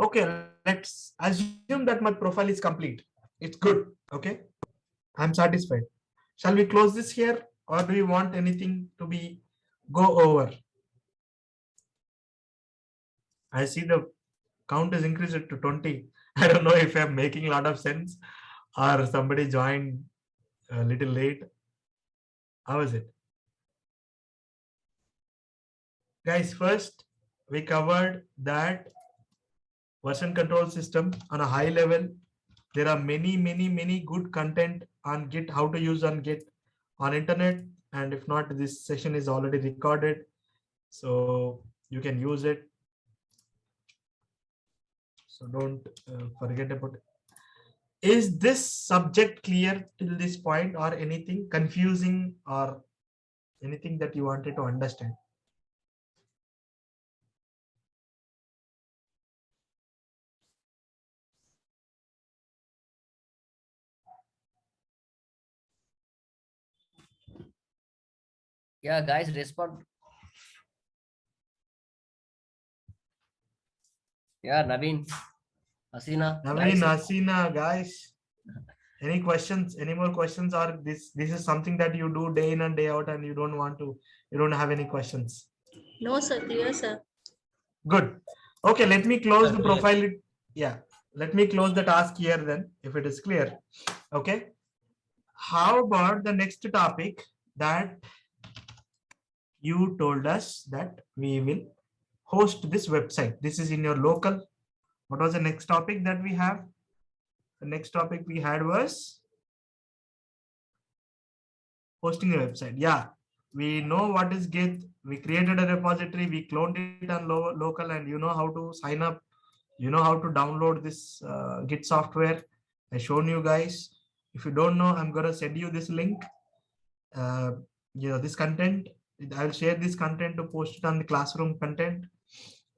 Okay, let's assume that my profile is complete. It's good. Okay, I'm satisfied. Shall we close this here, or do you want anything to be go over? I see the count is increased to 20. I don't know if I'm making a lot of sense or somebody joined a little late. How is it? Guys, first we covered that version control system on a high level. There are many good content on Git, how to use on Git on internet. And if not, this session is already recorded, so you can use it. So don't forget about it. Is this subject clear till this point, or anything confusing, or anything that you wanted to understand? Yeah, guys, respond. Yeah, Naveen, Hasina, Naveen, guys. Asina, guys, any questions? Any more questions, or this is something that you do day in and day out, and you don't have any questions? No, sir. Clear, sir. Good. Okay, let me close the Clear. profile. Yeah, let me close the task here then, if it is clear. Okay. How about the next topic that you told us that we will host this website? This is in your local. What was the next topic that we have? The next topic we had was hosting a website. Yeah, we know what is Git. We created a repository, we cloned it on local, and you know how to sign up. You know how to download this Git software. I shown you guys. If you don't know, I'm gonna send you this link. Uh, this content. I'll share this content to post it on the classroom content.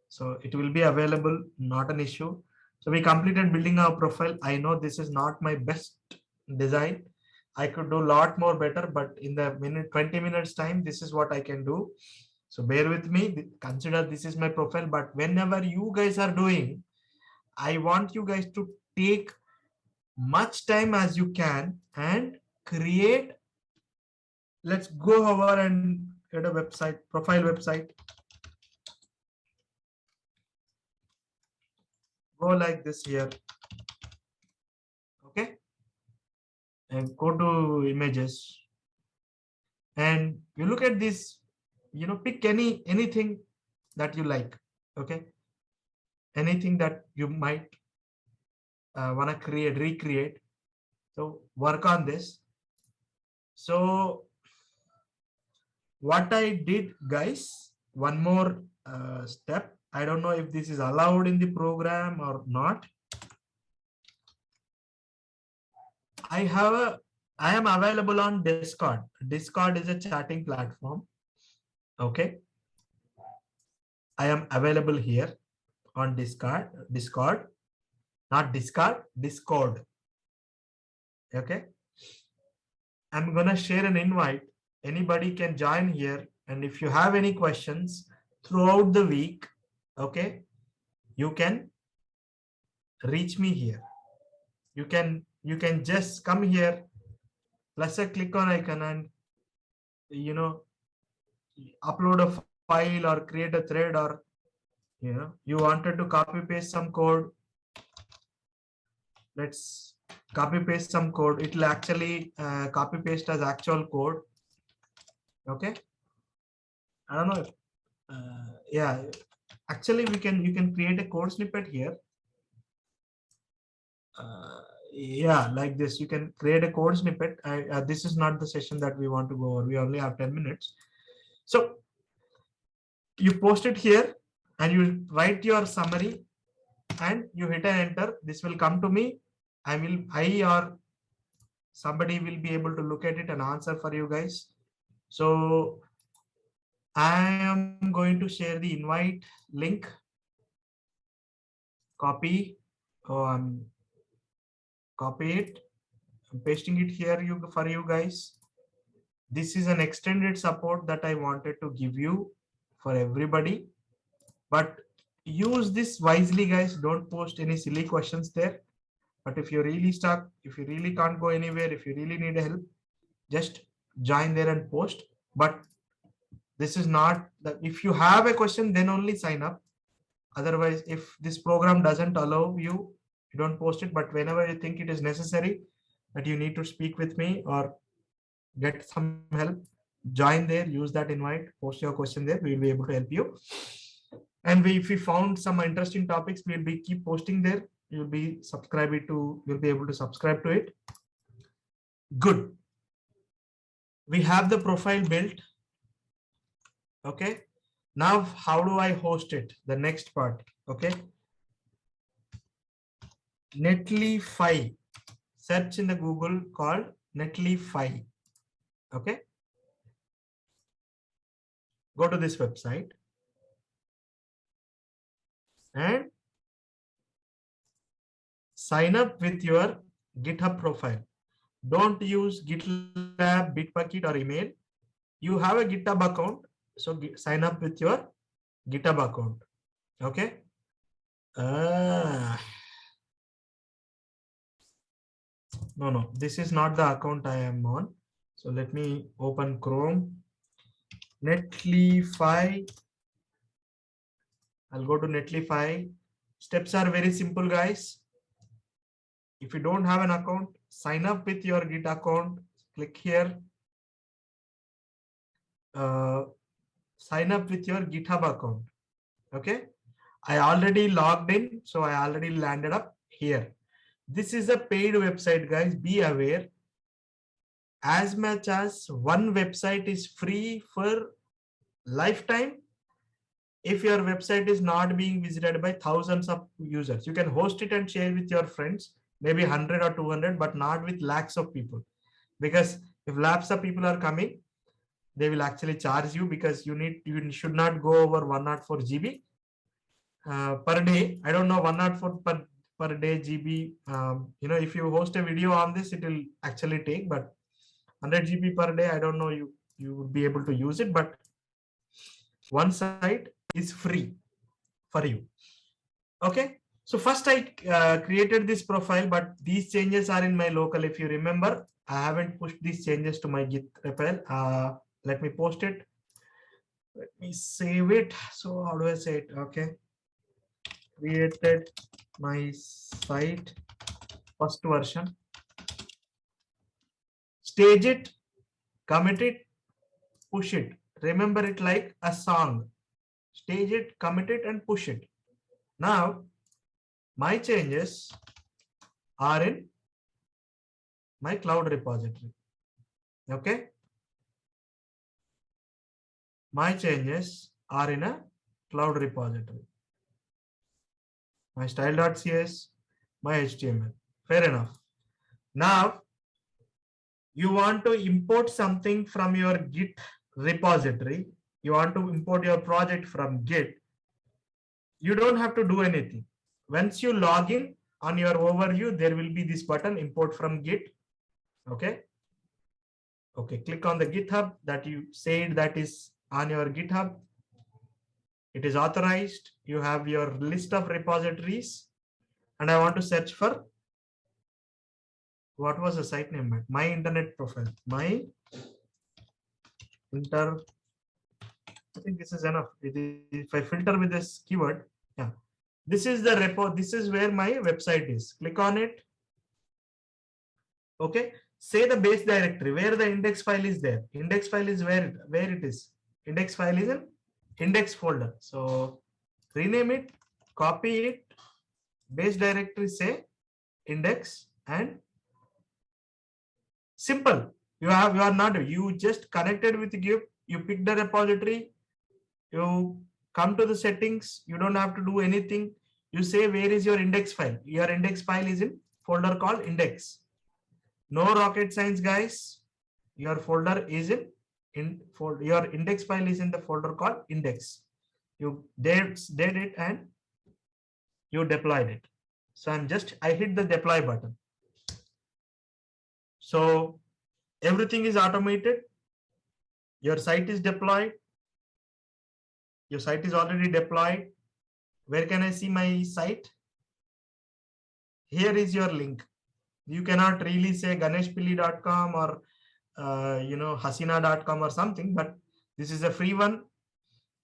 So it will be available, not an issue. So we completed building our profile. I know this is not my best design. I could do a lot more better, but in the 20 minutes time, this is what I can do. So bear with me. Consider this is my profile, but whenever you guys are doing, I want you guys to take much time as you can and create. Let's go over and get a website, profile website. Go like this here. Okay. And go to images. And you look at this, pick anything that you like. Okay. Anything that you might want to recreate. So work on this. So what I did, guys, one more step. I don't know if this is allowed in the program or not. I am available on Discord. Discord is a chatting platform. Okay. I am available here on Discord, not Discord, Discord. Okay. I'm gonna share an invite. Anybody can join here. And if you have any questions throughout the week, okay, you can reach me here. You can just come here, plus a click on icon, and upload a file or create a thread, or you wanted to copy paste some code. Let's copy paste some code. It will actually copy paste as actual code. Okay. I don't know. Yeah, actually you can create a code snippet here. Yeah, like this. You can create a code snippet. This is not the session that we want to go over. We only have 10 minutes. So you post it here and you write your summary and you hit an enter. This will come to me. I or somebody will be able to look at it and answer for you guys. So I am going to share the invite link. Copy. Copy it. I'm pasting it here for you guys. This is an extended support that I wanted to give you for everybody. But use this wisely, guys. Don't post any silly questions there. But if you're really stuck, if you really can't go anywhere, if you really need help, just join there and post. But this is not that if you have a question, then only sign up. Otherwise, if this program doesn't allow you, you don't post it. But whenever you think it is necessary that you need to speak with me or get some help, join there, use that invite, post your question there. We will be able to help you. And if we found some interesting topics, we'll be keep posting there. You'll be able to subscribe to it. Good. We have the profile built. Okay. Now, how do I host it? The next part. Okay. Netlify. Search in the Google called Netlify. Okay. Go to this website and sign up with your GitHub profile. Don't use GitLab, Bitbucket, or email. You have a GitHub account, so sign up with your GitHub account. Okay. No, this is not the account I am on. So let me open Chrome. Netlify. I'll go to Netlify. Steps are very simple, guys. If you don't have an account, sign up with your Git account. Click here. Sign up with your GitHub account. Okay. I already logged in, so I already landed up here. This is a paid website, guys. Be aware. As much as one website is free for lifetime, if your website is not being visited by thousands of users, you can host it and share with your friends, maybe 100 or 200, but not with lakhs of people. Because if lakhs of people are coming, they will actually charge you, because you should not go over 104 GB per day. I don't know 104 per day GB. If you host a video on this, it will actually take, but 100 GB per day, I don't know you would be able to use it, but one site is free for you. Okay. So first I created this profile, but these changes are in my local. If you remember, I haven't pushed these changes to my Git repo. Let me post it. Let me save it. So how do I say it? Okay. Created my site, first version. Stage it, commit it, push it. Remember it like a song. Stage it, commit it, and push it. Now, my changes are in my cloud repository. Okay. My changes are in a cloud repository. My style.cs, my HTML. Fair enough. Now, you want to import something from your Git repository. You want to import your project from Git. You don't have to do anything. Once you log in, on your overview, there will be this button, import from Git. Okay. Okay. Click on the GitHub that you said that is on your GitHub. It is authorized. You have your list of repositories. And I want to search for, what was the site name? My internet profile. My inter. I think this is enough. If I filter with this keyword, yeah. This is the repo. This is where my website is. Click on it. Okay, say the base directory where the index file is there. Index file is where it is. Index file is in index folder. So rename it, copy it, base directory say index, and simple. You are not, you just connected with Git, you pick the repository, you come to the settings, you don't have to do anything. You say where is your index file. Your index file is in folder called index. No rocket science, guys. Your folder is your index file is in the folder called index. You did it and you deployed it. So I hit the deploy button. So everything is automated. Your site is deployed. Your site is already deployed. Where can I see my site? Here is your link. You cannot really say ganeshpilli.com or hasina.com or something, but this is a free one.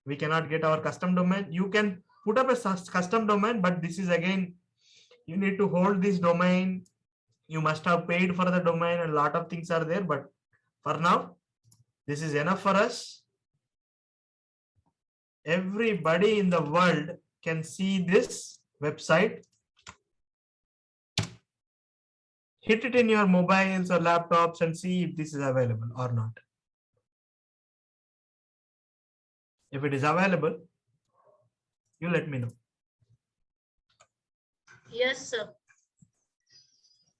We cannot get our custom domain. You can put up a custom domain, but this is again, you need to hold this domain. You must have paid for the domain and a lot of things are there, but for now, this is enough for us. Everybody in the world can see this website. Hit it in your mobiles or laptops and see if this is available or not. If it is available, you let me know. Yes, sir.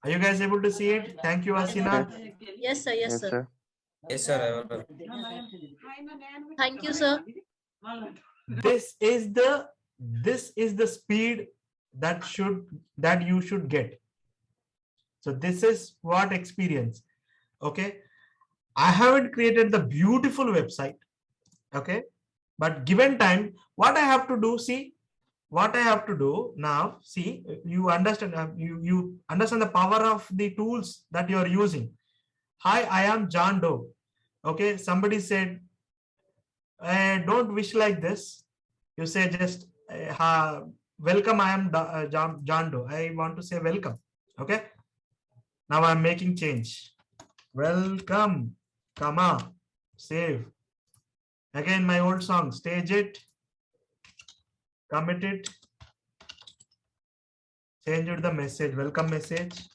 Are you guys able to see it? Thank you, Asina. Yes, sir. Yes, sir. Yes, sir. Thank you, sir. This is the speed that you should get. So this is what experience. Okay, I haven't created the beautiful website. Okay, but given time, what I have to do, see what I have to do now. See, you understand, you understand the power of the tools that you are using. Hi, I am John Doe. Okay, somebody said, don't wish like this. You say just welcome. I am John Doe. I want to say welcome. Okay, now I'm making change. Welcome, comma, save. Again, my old song, stage it, commit it, change it the message, welcome message.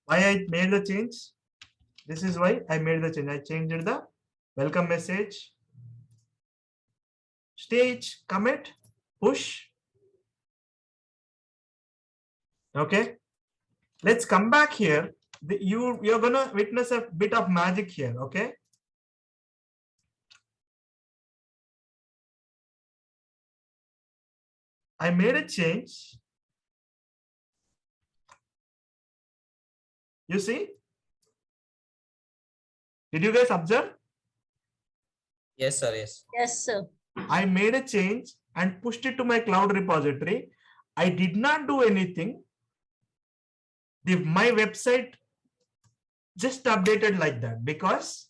Why I made the change? This is why I made the change. I changed the welcome message, stage, commit, push. Okay, let's come back here. You're gonna witness a bit of magic here. Okay, I made a change. You see? Did you guys observe? Yes, sir. Yes. Yes, sir. I made a change and pushed it to my cloud repository. I did not do anything. My website just updated like that because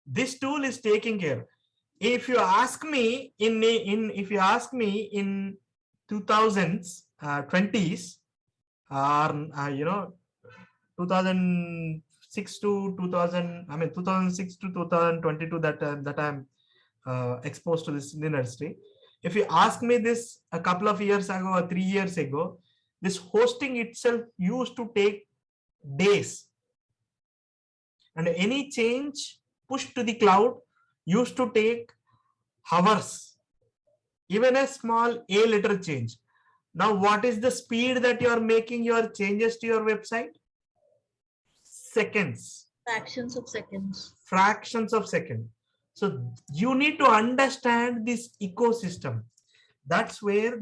this tool is taking care. If you ask me in 2000s, 20s, or 2006 to 2022 that I'm exposed to this industry. If you ask me this a couple of years ago or 3 years ago, this hosting itself used to take days, and any change pushed to the cloud used to take hours, even a small A letter change. Now, what is the speed that you are making your changes to your website? Seconds. Fractions of seconds. Fractions of second. So you need to understand this ecosystem. That's where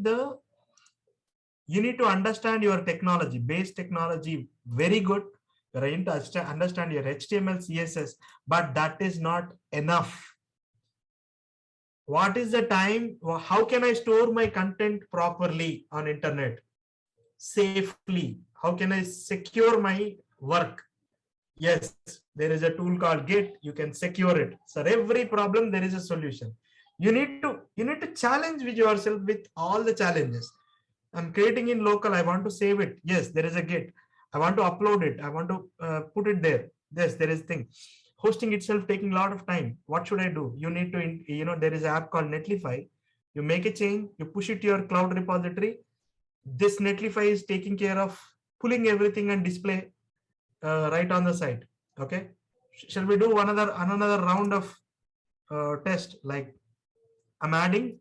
you need to understand your technology, base technology, very good. You need to understand your HTML, CSS, but that is not enough. What is the time? How can I store my content properly on internet? Safely. How can I secure my work? Yes, there is a tool called Git. You can secure it. So every problem there is a solution. You need to challenge with yourself with all the challenges. I'm creating in local. I want to save it. Yes, there is a Git. I want to upload it. I want to put it there. Yes, there is thing. Hosting itself taking a lot of time. What should I do? You need to, there is an app called Netlify. You make a change, you push it to your cloud repository. This Netlify is taking care of pulling everything and display right on the side. Okay. Shall we do another round of test? Like I'm adding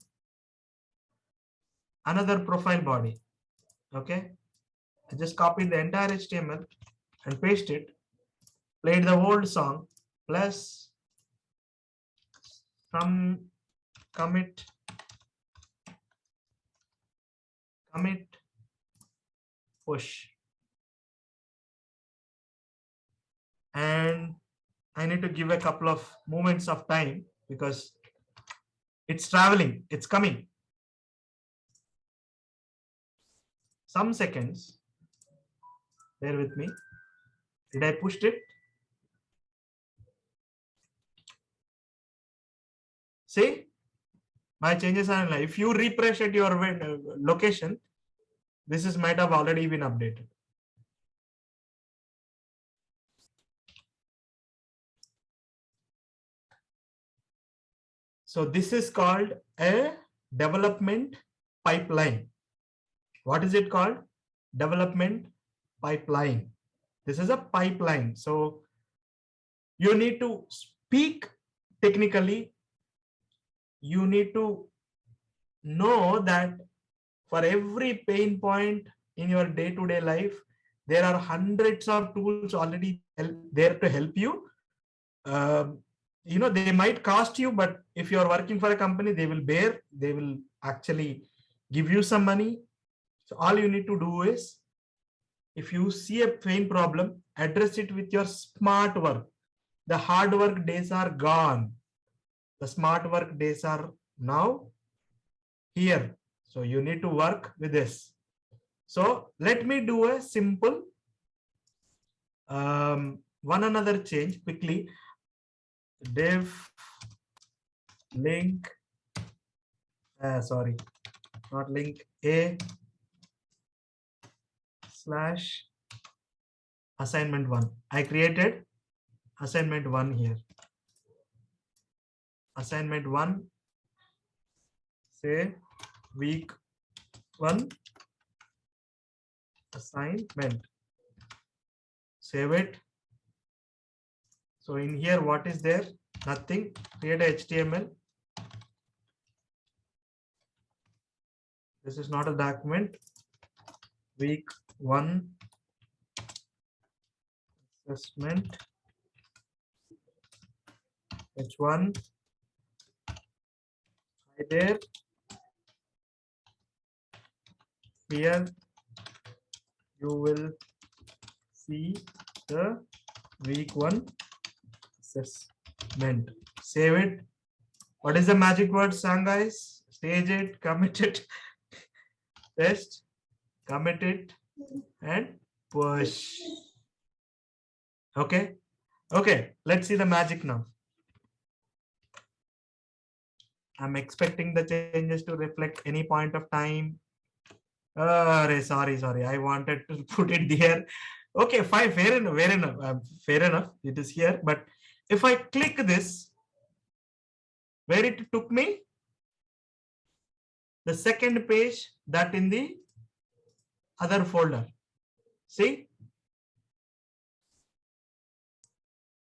another profile body. Okay. I just copied the entire HTML and paste it. Played the old song plus some commit push, and I need to give a couple of moments of time because it's traveling, it's coming. Some seconds, bear with me. Did I push it? See, my changes are live. If you refresh at your location, this is might have already been updated. So this is called a development pipeline. What is it called? Development pipeline. This is a pipeline. So you need to speak technically. You need to know that for every pain point in your day-to-day life, there are hundreds of tools already there to help you. They might cost you, but if you are working for a company, they will actually give you some money. So all you need to do is, if you see a pain problem, address it with your smart work. The hard work days are gone. The smart work days are now here. So you need to work with this. So let me do a simple one another change quickly. Div link, sorry, not link, a slash assignment 1. I created assignment 1 here. Assignment 1, say week 1 assignment. Save it. So in here, what is there? Nothing. Create a HTML. This is not a document. Week 1 assessment H1. Hi there. Here you will see the week 1 assessment. Save it. What is the magic word, sang guys? Stage it, commit it, test, commit it, and push. Okay. Okay. Let's see the magic now. I'm expecting the changes to reflect any point of time. Sorry. I wanted to put it there. Okay, fine, fair enough. Fair enough. It is here. But if I click this, where it took me? The second page that in the other folder. See?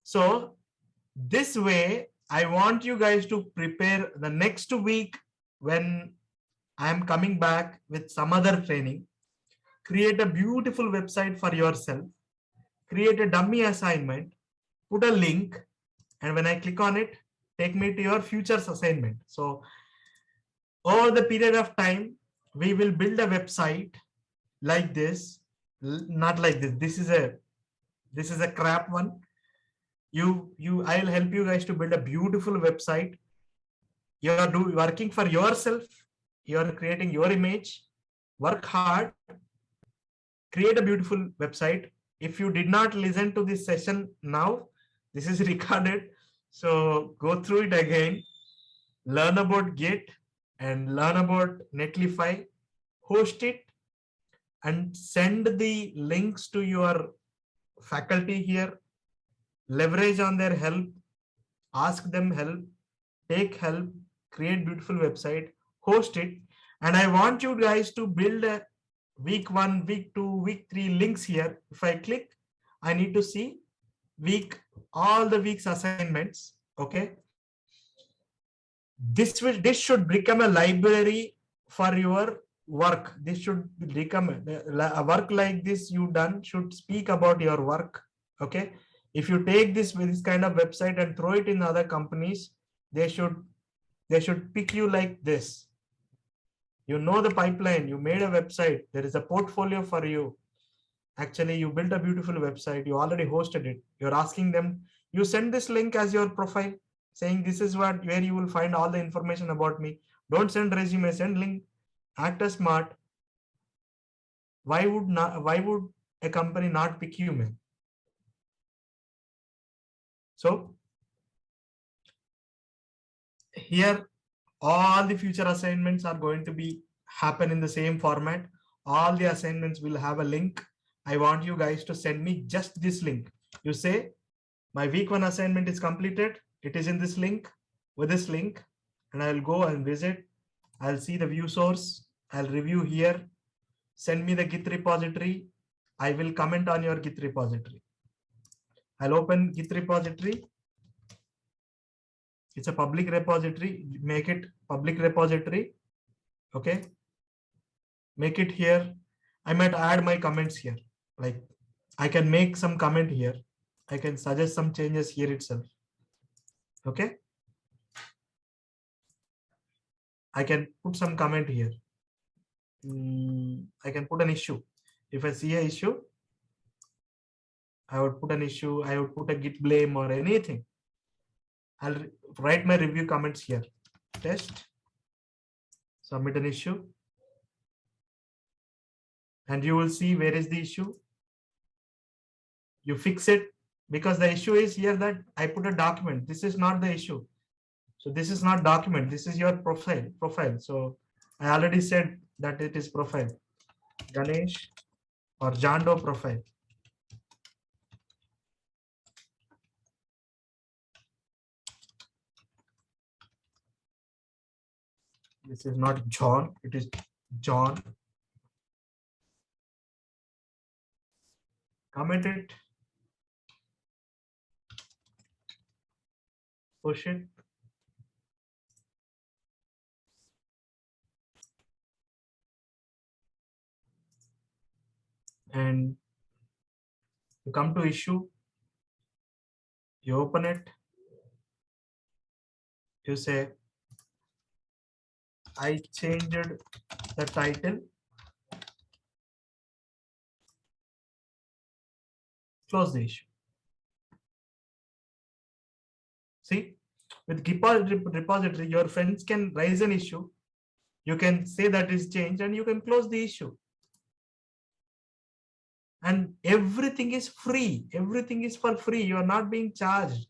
So this way, I want you guys to prepare the next week when I am coming back with some other training. Create a beautiful website for yourself. Create a dummy assignment. Put a link. And when I click on it, take me to your futures assignment. So over the period of time, we will build a website like this. Not like this. This is a crap one. I'll help you guys to build a beautiful website. You are working for yourself. You are creating your image. Work hard. Create a beautiful website. If you did not listen to this session now, this is recorded. So go through it again. Learn about Git and learn about Netlify. Host it and send the links to your faculty here, leverage on their help, ask them help, take help, create beautiful website, host it. And I want you guys to build a week 1, week 2, week 3 links here. If I click, I need to see all the week's assignments. Okay. This should become a library for your work. This should become a work like this you done should speak about your work. Okay. If you take this kind of website and throw it in other companies, they should pick you like this. You know the pipeline, you made a website, there is a portfolio for you. Actually, you built a beautiful website, you already hosted it. You're asking them, you send this link as your profile, saying this is where you will find all the information about me. Don't send resume, send link. Act as smart. Why would a company not pick you, man? So here, all the future assignments are going to be happen in the same format. All the assignments will have a link. I want you guys to send me just this link. You say, my week 1 assignment is completed. It is in this link, with this link, and I'll go and visit. I'll see the view source. I'll review here. Send me the Git repository. I will comment on your Git repository. I'll open Git repository. It's a public repository. Make it public repository. Okay. Make it here. I might add my comments here. Like I can make some comment here. I can suggest some changes here itself. Okay. I can put some comment here. I can put an issue. If I see an issue, I would put an issue. I would put a Git blame or anything. I'll write my review comments here. Test. Submit an issue. And you will see where is the issue. You fix it because the issue is here that I put a document. This is not the issue. So this is not document. This is your profile. So I already said that it is profile. Ganesh or Jando profile. This is not John. It is John. Comment it. Push it. And you come to issue. You open it. You say, I changed the title. Close the issue. See, with Git repository, your friends can raise an issue. You can say that is changed and you can close the issue. And everything is free. Everything is for free. You are not being charged.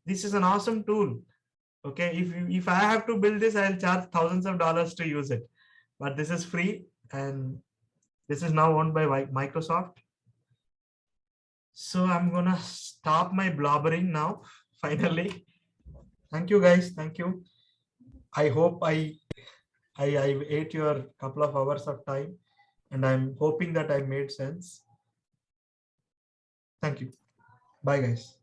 This is an awesome tool. Okay, if I have to build this, I'll charge thousands of dollars to use it. But this is free and this is now owned by Microsoft. So I'm gonna stop my blobbering now, finally. Thank you guys, thank you. I hope I ate your couple of hours of time and I'm hoping that I made sense. Thank you. Bye guys.